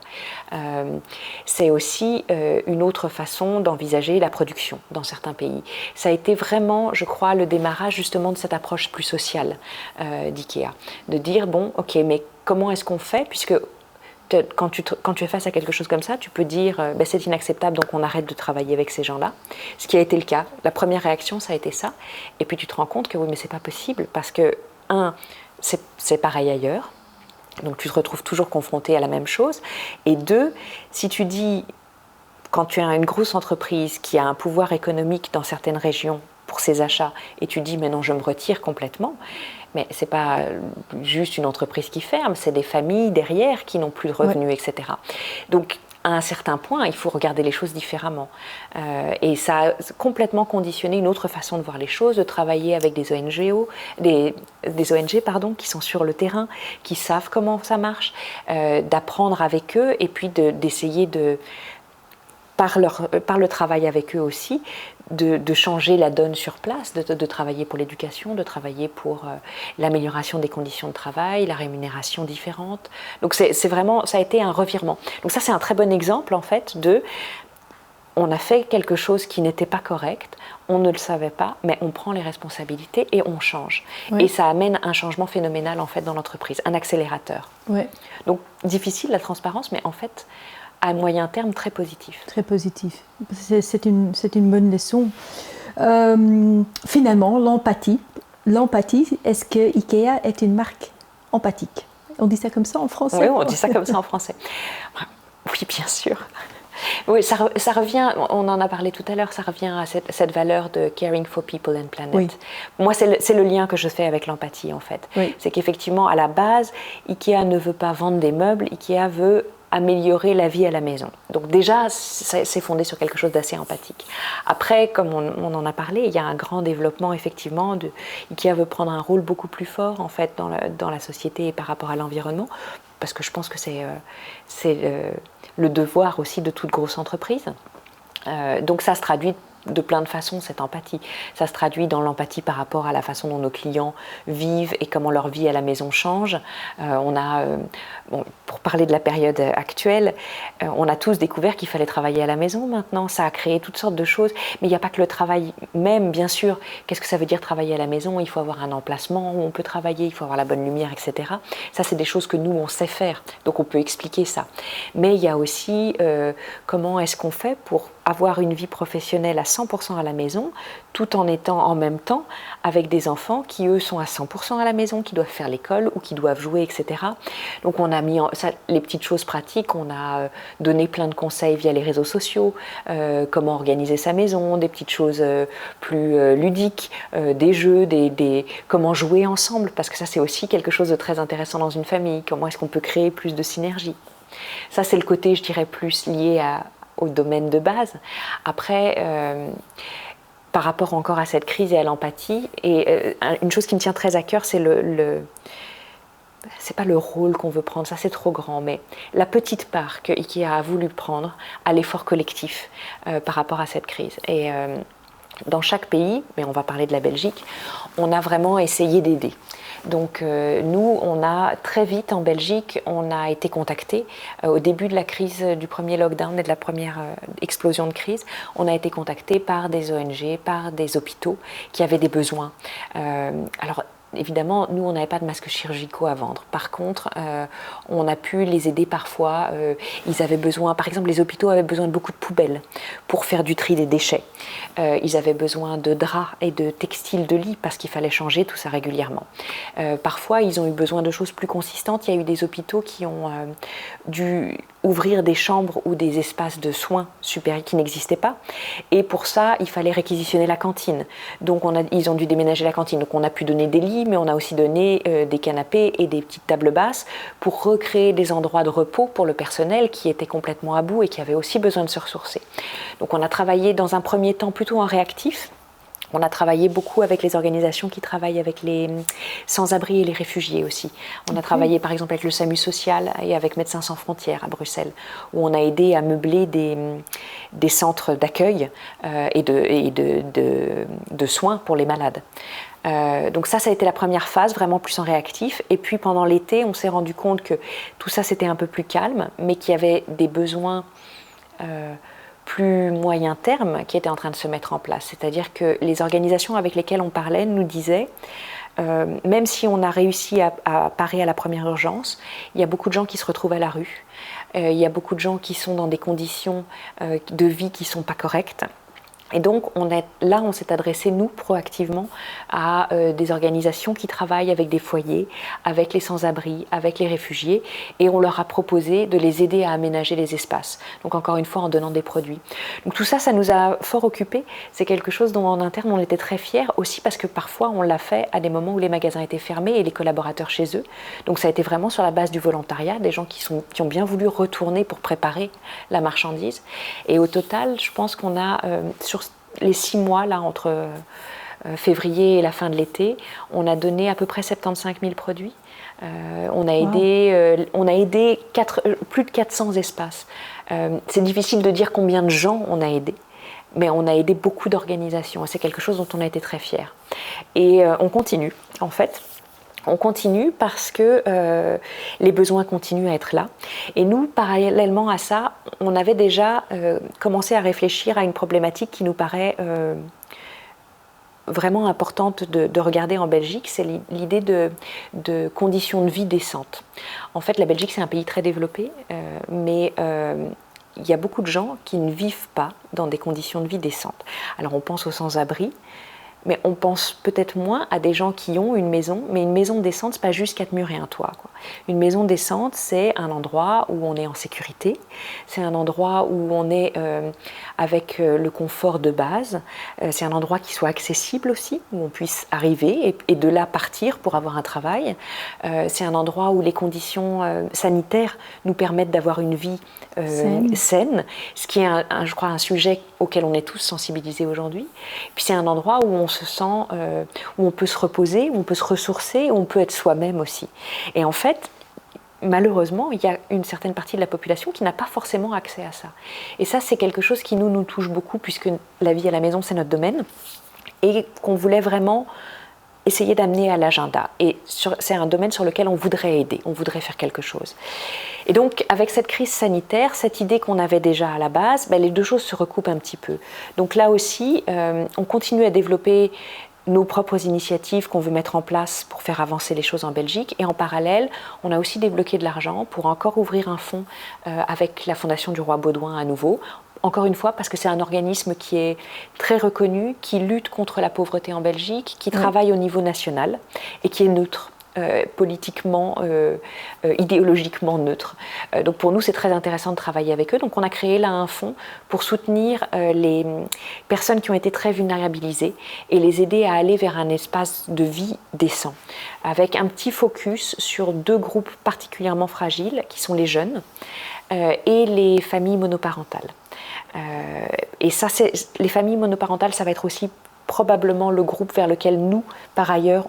C'est aussi une autre façon d'envisager la production dans certains pays. Ça a été vraiment, je crois, le démarrage justement de cette approche plus sociale d'IKEA. De dire, bon, ok, mais comment est-ce qu'on fait, puisque quand tu es face à quelque chose comme ça, tu peux dire c'est inacceptable, donc on arrête de travailler avec ces gens-là. Ce qui a été le cas. La première réaction, ça a été ça. Et puis tu te rends compte que oui, mais c'est pas possible parce que, c'est pareil ailleurs. Donc tu te retrouves toujours confronté à la même chose. Et deux, si tu dis, quand tu as une grosse entreprise qui a un pouvoir économique dans certaines régions pour ses achats, et tu dis mais non, je me retire complètement, mais ce n'est pas juste une entreprise qui ferme, c'est des familles derrière qui n'ont plus de revenus, etc. Donc, à un certain point, il faut regarder les choses différemment. Et ça a complètement conditionné une autre façon de voir les choses, de travailler avec des ONG, qui sont sur le terrain, qui savent comment ça marche, d'apprendre avec eux et puis d'essayer par le travail avec eux aussi, de changer la donne sur place, de travailler pour l'éducation, de travailler pour l'amélioration des conditions de travail, la rémunération différente. Donc c'est vraiment, ça a été un revirement. Donc ça c'est un très bon exemple en fait on a fait quelque chose qui n'était pas correct, on ne le savait pas, mais on prend les responsabilités et on change. Oui. Et ça amène un changement phénoménal en fait dans l'entreprise, un accélérateur. Oui. Donc difficile la transparence, mais en fait à moyen terme, très positif. Très positif. C'est une bonne leçon. Finalement, l'empathie, est-ce que IKEA est une marque empathique ? On dit ça comme ça en français ? Oui, on dit ça comme ça en français. Oui, Bien sûr. Oui, ça revient, on en a parlé tout à l'heure, ça revient à cette valeur de caring for people and planet. Oui. Moi, c'est le lien que je fais avec l'empathie, en fait. Oui. C'est qu'effectivement, à la base, Ikea ne veut pas vendre des meubles, Ikea veut améliorer la vie à la maison. Donc déjà, c'est fondé sur quelque chose d'assez empathique. Après, comme on en a parlé, il y a un grand développement, effectivement, Ikea veut prendre un rôle beaucoup plus fort, en fait, dans la société et par rapport à l'environnement, parce que je pense que c'est le devoir aussi de toute grosse entreprise. Donc ça se traduit de plein de façons, cette empathie. Ça se traduit dans l'empathie par rapport à la façon dont nos clients vivent et comment leur vie à la maison change. Pour parler de la période actuelle, on a tous découvert qu'il fallait travailler à la maison maintenant. Ça a créé toutes sortes de choses, mais il n'y a pas que le travail même, bien sûr. Qu'est-ce que ça veut dire travailler à la maison? Il faut avoir un emplacement où on peut travailler, il faut avoir la bonne lumière, etc. Ça, c'est des choses que nous, on sait faire, donc on peut expliquer ça. Mais il y a aussi comment est-ce qu'on fait pour avoir une vie professionnelle à 100% à la maison, tout en étant en même temps avec des enfants qui, eux, sont à 100% à la maison, qui doivent faire l'école ou qui doivent jouer, etc. Donc on a mis les petites choses pratiques, on a donné plein de conseils via les réseaux sociaux, comment organiser sa maison, des petites choses plus ludiques, des jeux, comment jouer ensemble, parce que ça c'est aussi quelque chose de très intéressant dans une famille, comment est-ce qu'on peut créer plus de synergie. Ça c'est le côté, je dirais, plus lié au domaine de base. Après, par rapport encore à cette crise et à l'empathie, et une chose qui me tient très à cœur, c'est c'est pas le rôle qu'on veut prendre, ça c'est trop grand, mais la petite part que Ikea a voulu prendre à l'effort collectif par rapport à cette crise. Et dans chaque pays, mais on va parler de la Belgique, on a vraiment essayé d'aider. Donc nous, on a très vite en Belgique, on a été contactés au début de la crise, du premier lockdown et de la première explosion de crise, on a été contactés par des ONG, par des hôpitaux qui avaient des besoins. Alors évidemment, nous, on n'avait pas de masques chirurgicaux à vendre. Par contre, on a pu les aider parfois. Ils avaient besoin, par exemple, les hôpitaux avaient besoin de beaucoup de poubelles pour faire du tri des déchets. Ils avaient besoin de draps et de textiles de lit parce qu'il fallait changer tout ça régulièrement. Parfois, ils ont eu besoin de choses plus consistantes. Il y a eu des hôpitaux qui ont dû ouvrir des chambres ou des espaces de soins supérieurs qui n'existaient pas. Et pour ça, il fallait réquisitionner la cantine. Donc ils ont dû déménager la cantine. Donc on a pu donner des lits, mais on a aussi donné des canapés et des petites tables basses pour recréer des endroits de repos pour le personnel qui était complètement à bout et qui avait aussi besoin de se ressourcer. Donc on a travaillé dans un premier temps plutôt en réactif. On a travaillé beaucoup avec les organisations qui travaillent avec les sans-abri et les réfugiés aussi. On a travaillé par exemple avec le SAMU social et avec Médecins sans frontières à Bruxelles, où on a aidé à meubler des centres d'accueil et de soins pour les malades. Donc ça a été la première phase, vraiment plus en réactif. Et puis pendant l'été, on s'est rendu compte que tout ça c'était un peu plus calme, mais qu'il y avait des besoins plus moyen terme qui étaient en train de se mettre en place. C'est-à-dire que les organisations avec lesquelles on parlait nous disaient, même si on a réussi à parer à la première urgence, il y a beaucoup de gens qui se retrouvent à la rue, il y a beaucoup de gens qui sont dans des conditions de vie qui ne sont pas correctes. Et donc, on s'est adressé, nous, proactivement, à des organisations qui travaillent avec des foyers, avec les sans-abri, avec les réfugiés, et on leur a proposé de les aider à aménager les espaces. Donc, encore une fois, en donnant des produits. Donc, tout ça, ça nous a fort occupés. C'est quelque chose dont, en interne, on était très fiers, aussi parce que parfois, on l'a fait à des moments où les magasins étaient fermés et les collaborateurs chez eux. Donc, ça a été vraiment sur la base du volontariat, des gens qui ont bien voulu retourner pour préparer la marchandise. Et au total, je pense qu'on a, sur les 6 mois là, entre février et la fin de l'été, on a donné à peu près 75 000 produits. On a aidé plus de 400 espaces. C'est difficile de dire combien de gens on a aidé, mais on a aidé beaucoup d'organisations. C'est quelque chose dont on a été très fiers. Et on continue, en fait. On continue parce que les besoins continuent à être là. Et nous, parallèlement à ça, on avait déjà commencé à réfléchir à une problématique qui nous paraît vraiment importante de regarder en Belgique, c'est l'idée de conditions de vie décentes. En fait, la Belgique, c'est un pays très développé, mais il y a beaucoup de gens qui ne vivent pas dans des conditions de vie décentes. Alors, on pense aux sans-abri, mais on pense peut-être moins à des gens qui ont une maison, mais une maison décente, c'est pas juste 4 murs et un toit, quoi. Une maison décente, c'est un endroit où on est en sécurité, c'est un endroit où on est avec le confort de base, c'est un endroit qui soit accessible aussi, où on puisse arriver et de là partir pour avoir un travail. C'est un endroit où les conditions sanitaires nous permettent d'avoir une vie saine, ce qui est, je crois, un sujet auquel on est tous sensibilisés aujourd'hui. Puis c'est un endroit où on se sent, où on peut se reposer, où on peut se ressourcer, où on peut être soi-même aussi. Et en fait, malheureusement, il y a une certaine partie de la population qui n'a pas forcément accès à ça. Et ça, c'est quelque chose qui nous touche beaucoup, puisque la vie à la maison, c'est notre domaine, et qu'on voulait vraiment essayer d'amener à l'agenda. Et c'est un domaine sur lequel on voudrait aider, on voudrait faire quelque chose. Et donc, avec cette crise sanitaire, cette idée qu'on avait déjà à la base, les deux choses se recoupent un petit peu. Donc là aussi, on continue à développer nos propres initiatives qu'on veut mettre en place pour faire avancer les choses en Belgique. Et en parallèle, on a aussi débloqué de l'argent pour encore ouvrir un fonds avec la Fondation du Roi Baudouin à nouveau. Encore une fois, parce que c'est un organisme qui est très reconnu, qui lutte contre la pauvreté en Belgique, qui travaille au niveau national et qui est neutre. Politiquement, idéologiquement neutre. Donc pour nous, c'est très intéressant de travailler avec eux. Donc on a créé là un fonds pour soutenir les personnes qui ont été très vulnérabilisées et les aider à aller vers un espace de vie décent, avec un petit focus sur 2 groupes particulièrement fragiles, qui sont les jeunes et les familles monoparentales. Et ça, les familles monoparentales, ça va être aussi probablement le groupe vers lequel nous, par ailleurs,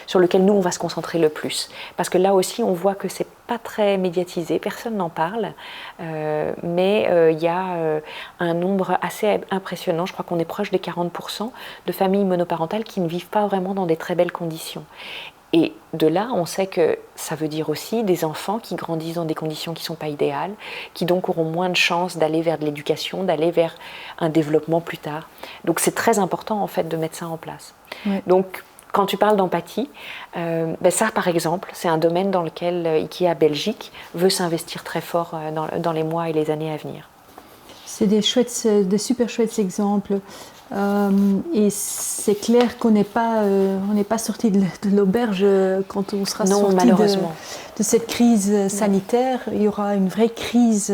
sur lequel nous, on va se concentrer le plus. Parce que là aussi, on voit que c'est pas très médiatisé, personne n'en parle, mais il y a un nombre assez impressionnant, je crois qu'on est proche des 40% de familles monoparentales qui ne vivent pas vraiment dans des très belles conditions. Et de là, on sait que ça veut dire aussi des enfants qui grandissent dans des conditions qui ne sont pas idéales, qui donc auront moins de chances d'aller vers de l'éducation, d'aller vers un développement plus tard. Donc c'est très important en fait de mettre ça en place. Oui. Donc quand tu parles d'empathie, ça par exemple, c'est un domaine dans lequel IKEA Belgique veut s'investir très fort dans les mois et les années à venir. C'est des super chouettes exemples. Et c'est clair qu'on n'est pas sorti de l'auberge quand on sera sorti de cette crise sanitaire. Il y aura une vraie crise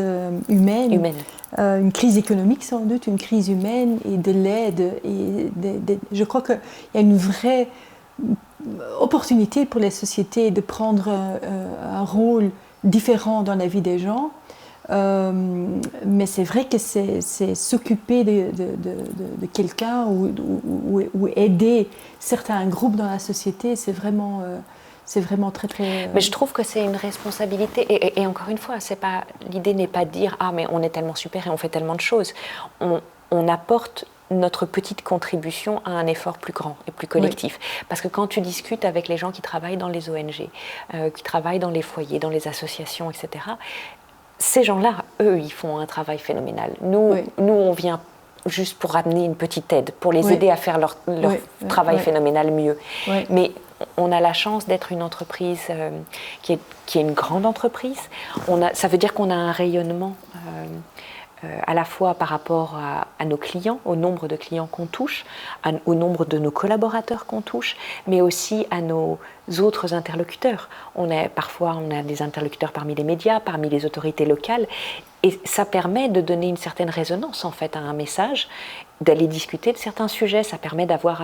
humaine. Une crise économique sans doute, une crise humaine et de l'aide. Je crois qu'il y a une vraie opportunité pour les sociétés de prendre un rôle différent dans la vie des gens. Mais c'est vrai que c'est s'occuper de quelqu'un ou aider certains groupes dans la société, c'est vraiment très très... Mais je trouve que c'est une responsabilité et encore une fois, l'idée n'est pas de dire « Ah mais on est tellement super et on fait tellement de choses ». On apporte notre petite contribution à un effort plus grand et plus collectif. Oui. Parce que quand tu discutes avec les gens qui travaillent dans les ONG, qui travaillent dans les foyers, dans les associations, etc., ces gens-là, eux, ils font un travail phénoménal. Nous, on vient juste pour ramener une petite aide, pour les aider à faire leur travail phénoménal mieux. Oui. Mais on a la chance d'être une entreprise qui est une grande entreprise. Ça veut dire qu'on a un rayonnement à la fois par rapport à nos clients, au nombre de clients qu'on touche, au nombre de nos collaborateurs qu'on touche, mais aussi à nos autres interlocuteurs. Parfois, on a des interlocuteurs parmi les médias, parmi les autorités locales, et ça permet de donner une certaine résonance en fait à un message, d'aller discuter de certains sujets. Ça permet d'avoir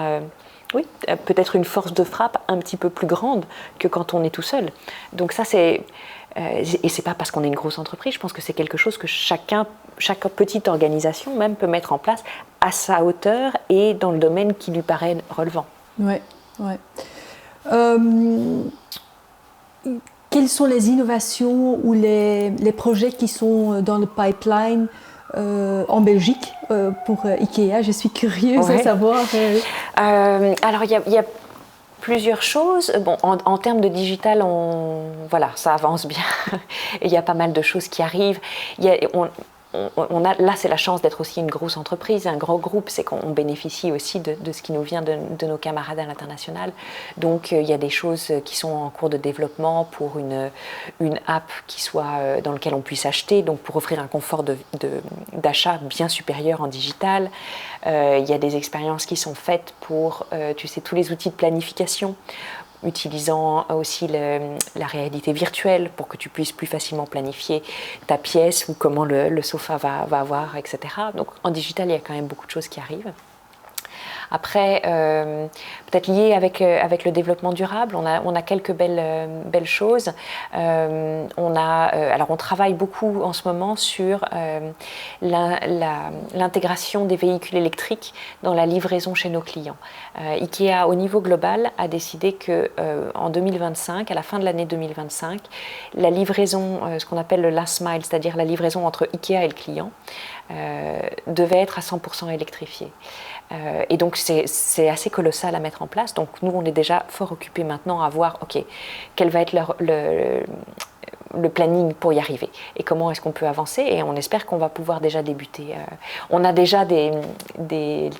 peut-être une force de frappe un petit peu plus grande que quand on est tout seul. Donc ça, et c'est pas parce qu'on est une grosse entreprise, je pense que c'est quelque chose que chaque petite organisation même peut mettre en place à sa hauteur et dans le domaine qui lui paraît relevant. Oui. Quelles sont les innovations ou les projets qui sont dans le pipeline en Belgique pour IKEA? Je suis curieuse de savoir. Alors, il y a plusieurs choses. Bon, en termes de digital, ça avance bien. Il y a pas mal de choses qui arrivent. là, c'est la chance d'être aussi une grosse entreprise, un grand groupe, c'est qu'on bénéficie aussi de ce qui nous vient de nos camarades à l'international. Donc, il y a des choses qui sont en cours de développement pour une app dans laquelle on puisse acheter, donc pour offrir un confort d'achat bien supérieur en digital. Il y a des expériences qui sont faites pour, tous les outils de planification, utilisant aussi la réalité virtuelle pour que tu puisses plus facilement planifier ta pièce ou comment le sofa va avoir, etc. Donc en digital, il y a quand même beaucoup de choses qui arrivent. Après, peut-être lié avec le développement durable, on a quelques belles choses. Alors on travaille beaucoup en ce moment sur l'intégration des véhicules électriques dans la livraison chez nos clients. IKEA, au niveau global, a décidé qu'en 2025, à la fin de l'année 2025, la livraison, ce qu'on appelle le last mile, c'est-à-dire la livraison entre IKEA et le client, devait être à 100% électrifiée. Et donc c'est assez colossal à mettre en place. Donc nous, on est déjà fort occupés maintenant à voir, quel va être le planning pour y arriver et comment est-ce qu'on peut avancer, et on espère qu'on va pouvoir déjà débuter. On a déjà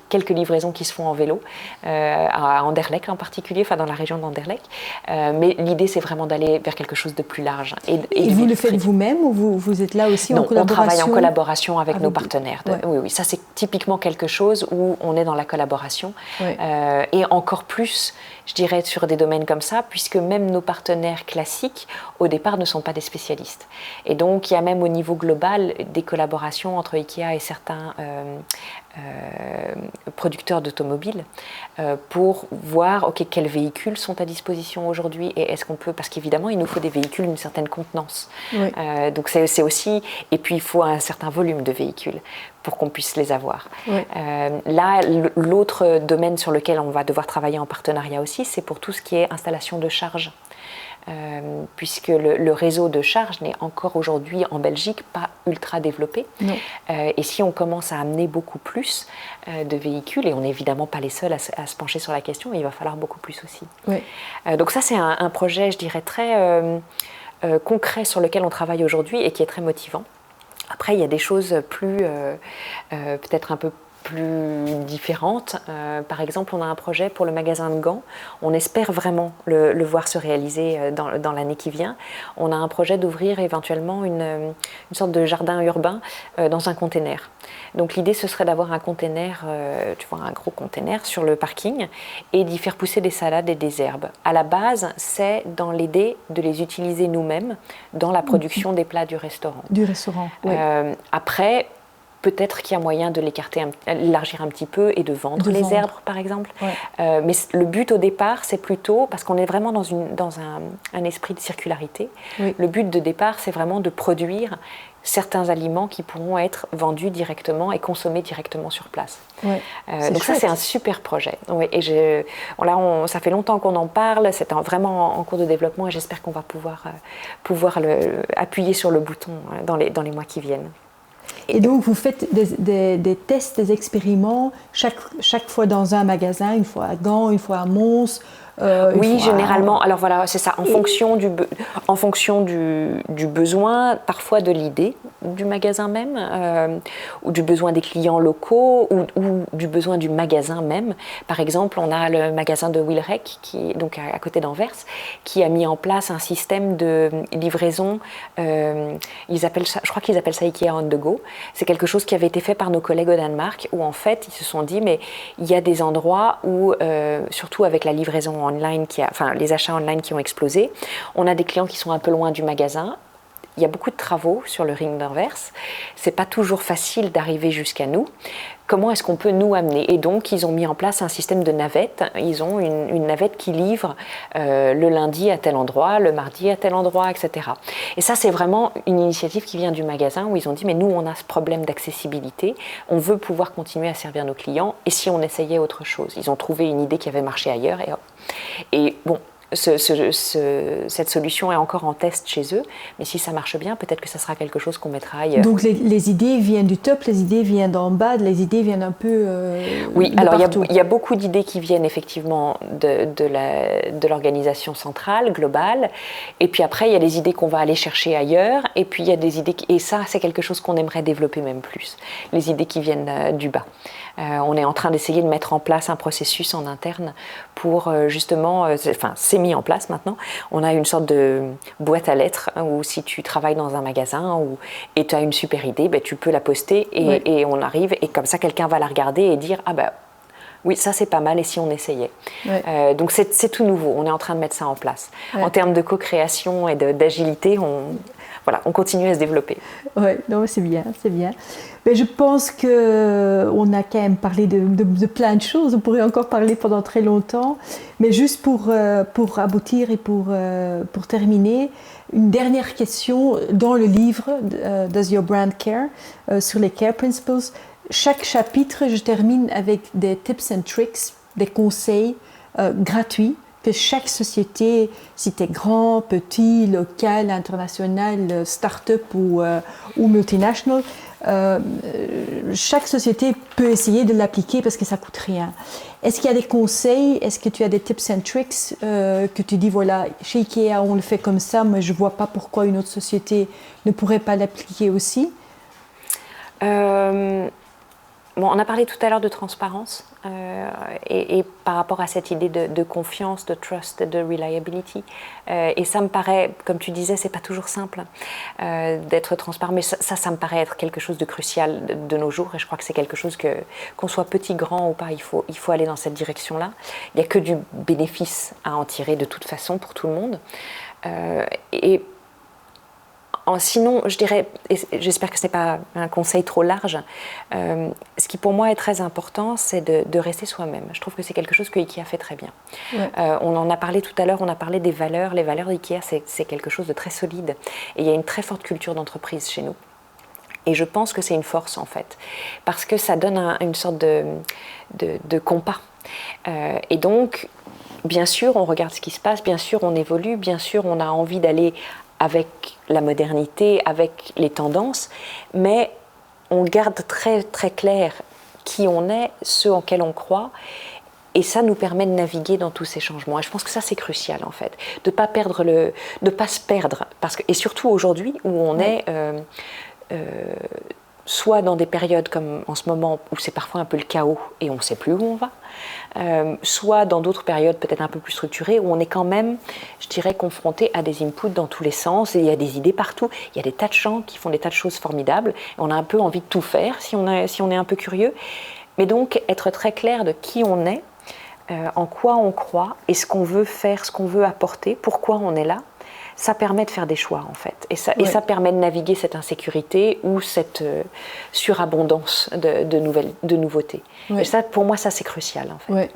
quelques livraisons qui se font en vélo, à Anderlecht en particulier, enfin dans la région d'Anderlecht, mais l'idée c'est vraiment d'aller vers quelque chose de plus large. Et vous le faites vous-même ou vous êtes là aussi en collaboration? On travaille en collaboration avec nos partenaires. Oui, ça c'est typiquement quelque chose où on est dans la collaboration, et encore plus, je dirais, sur des domaines comme ça, puisque même nos partenaires classiques, au départ, ne sont pas des spécialistes. Et donc, il y a même au niveau global des collaborations entre IKEA et certains producteurs d'automobiles pour voir quels véhicules sont à disposition aujourd'hui, et est-ce qu'on peut, parce qu'évidemment, il nous faut des véhicules d'une certaine contenance. Donc, c'est aussi, et puis il faut un certain volume de véhicules pour qu'on puisse les avoir. Là, l'autre domaine sur lequel on va devoir travailler en partenariat aussi, c'est pour tout ce qui est installation de charge. Puisque le réseau de charge n'est encore aujourd'hui en Belgique pas ultra développé. Et si on commence à amener beaucoup plus de véhicules, et on n'est évidemment pas les seuls à se pencher sur la question, il va falloir beaucoup plus aussi. Donc ça, c'est un projet, je dirais, très concret sur lequel on travaille aujourd'hui et qui est très motivant. Après, il y a des choses peut-être un peu plus différentes. Par exemple, on a un projet pour le magasin de gants. On espère vraiment le voir se réaliser dans l'année qui vient. On a un projet d'ouvrir éventuellement une sorte de jardin urbain dans un container. Donc l'idée, ce serait d'avoir un container, un gros container sur le parking, et d'y faire pousser des salades et des herbes. À la base, c'est dans l'idée de les utiliser nous-mêmes dans la production des plats du restaurant. Après, peut-être qu'il y a moyen de l'élargir un petit peu et de vendre les herbes, par exemple. Mais le but au départ, c'est plutôt, parce qu'on est vraiment dans un esprit de circularité, le but de départ, c'est vraiment de produire certains aliments qui pourront être vendus directement et consommés directement sur place. Donc ça, c'est un super projet. Et ça fait longtemps qu'on en parle, c'est vraiment en cours de développement, et j'espère qu'on va pouvoir appuyer sur le bouton dans les mois qui viennent. Et donc, vous faites des tests, des expériments, chaque fois dans un magasin, une fois à Gand, une fois à Mons. Oui, généralement. Alors voilà, c'est ça. En fonction du besoin, parfois de l'idée du magasin même, ou du besoin des clients locaux, ou du besoin du magasin même. Par exemple, on a le magasin de Wilrec, qui est donc à côté d'Anvers, qui a mis en place un système de livraison. Je crois qu'ils appellent ça IKEA on the go. C'est quelque chose qui avait été fait par nos collègues au Danemark, où en fait, ils se sont dit, mais il y a des endroits où, surtout avec la livraison online, les achats online qui ont explosé, on a des clients qui sont un peu loin du magasin. Il y a beaucoup de travaux sur le ring d'Anvers. C'est pas toujours facile d'arriver jusqu'à nous. Comment est-ce qu'on peut nous amener? Et donc, ils ont mis en place un système de navettes. Ils ont une navette qui livre le lundi à tel endroit, le mardi à tel endroit, etc. Et ça, c'est vraiment une initiative qui vient du magasin, où ils ont dit, mais nous, on a ce problème d'accessibilité. On veut pouvoir continuer à servir nos clients. Et si on essayait autre chose? Ils ont trouvé une idée qui avait marché ailleurs. Et bon, cette solution est encore en test chez eux, mais si ça marche bien, peut-être que ça sera quelque chose qu'on mettra ailleurs. Donc les idées viennent du top, les idées viennent d'en bas, les idées viennent un peu oui, de alors partout. il y a beaucoup d'idées qui viennent effectivement de l'organisation centrale, globale, et puis après il y a des idées qu'on va aller chercher ailleurs, et puis il y a des idées, et ça c'est quelque chose qu'on aimerait développer même plus, les idées qui viennent du bas. On est en train d'essayer de mettre en place un processus en interne pour justement, c'est mis en place maintenant. On a une sorte de boîte à lettres où si tu travailles dans un magasin et tu as une super idée, tu peux la poster et on arrive et comme ça quelqu'un va la regarder et dire « Ah bah oui, ça c'est pas mal et si on essayait ». Donc c'est tout nouveau, on est en train de mettre ça en place. En termes de co-création et d'agilité, on continue à se développer. Oui, c'est bien, c'est bien. Mais je pense qu'on a quand même parlé de plein de choses, on pourrait encore parler pendant très longtemps. Mais juste pour aboutir et pour terminer, une dernière question. Dans le livre « Does Your Brand Care ?» sur les Care Principles, chaque chapitre, je termine avec des tips and tricks, des conseils gratuits que chaque société, si tu es grand, petit, local, international, start-up ou multinational, chaque société peut essayer de l'appliquer parce que ça ne coûte rien. Est-ce qu'il y a des conseils, est-ce que tu as des tips and tricks que tu dis, voilà, chez IKEA on le fait comme ça, mais je ne vois pas pourquoi une autre société ne pourrait pas l'appliquer aussi? On a parlé tout à l'heure de transparence et par rapport à cette idée de confiance, de trust, de reliability. Et ça me paraît, comme tu disais, c'est pas toujours simple d'être transparent, mais ça me paraît être quelque chose de crucial de nos jours. Et je crois que c'est quelque chose qu'on soit petit, grand ou pas, il faut aller dans cette direction-là. Il n'y a que du bénéfice à en tirer de toute façon pour tout le monde. Sinon, je dirais, et j'espère que ce n'est pas un conseil trop large, ce qui pour moi est très important, c'est de rester soi-même. Je trouve que c'est quelque chose que IKEA fait très bien. Ouais. On en a parlé tout à l'heure, on a parlé des valeurs. Les valeurs d'IKEA, c'est quelque chose de très solide. Et il y a une très forte culture d'entreprise chez nous. Et je pense que c'est une force, en fait, parce que ça donne une sorte de compas. Et donc, bien sûr, on regarde ce qui se passe, bien sûr, on évolue, bien sûr, on a envie d'aller avec la modernité, avec les tendances, mais on garde très, très clair qui on est, ce en quel on croit, et ça nous permet de naviguer dans tous ces changements. Et je pense que ça, c'est crucial, en fait, de ne pas se perdre, et surtout aujourd'hui, où on est soit dans des périodes comme en ce moment, où c'est parfois un peu le chaos, et on ne sait plus où on va, soit dans d'autres périodes peut-être un peu plus structurées où on est quand même, je dirais, confronté à des inputs dans tous les sens, et il y a des idées partout, il y a des tas de gens qui font des tas de choses formidables, et on a un peu envie de tout faire si on est un peu curieux, mais donc être très clair de qui on est, en quoi on croit, et ce qu'on veut faire, ce qu'on veut apporter, pourquoi on est là, ça permet de faire des choix en fait, et ça permet de naviguer cette insécurité ou cette surabondance de nouveautés. Et ça, pour moi, ça c'est crucial en fait.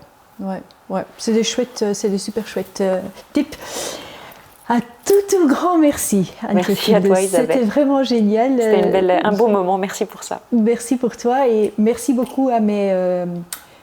Ouais. C'est des super chouettes tips. Un tout grand merci. Merci à toi, Isabelle. C'était vraiment génial. C'était un beau moment. Merci pour ça. Merci pour toi et merci beaucoup à mes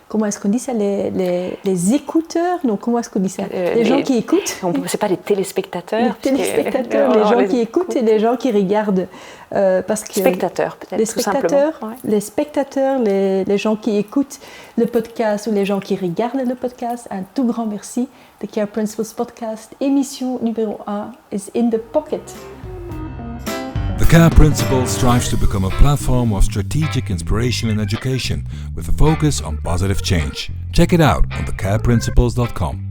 comment est-ce qu'on dit ça, les écouteurs? Non, comment est-ce qu'on dit ça? Les gens qui écoutent. C'est pas les téléspectateurs. Les téléspectateurs, les gens qui écoutent et les gens qui regardent. Parce que spectateurs, peut-être, les spectateurs, les spectateurs, les gens qui écoutent le podcast ou les gens qui regardent le podcast, un tout grand merci. The Care Principles Podcast, émission numéro 1 is in the pocket. The Care Principles strives to become a platform of strategic inspiration and education with a focus on positive change. Check it out on thecareprinciples.com.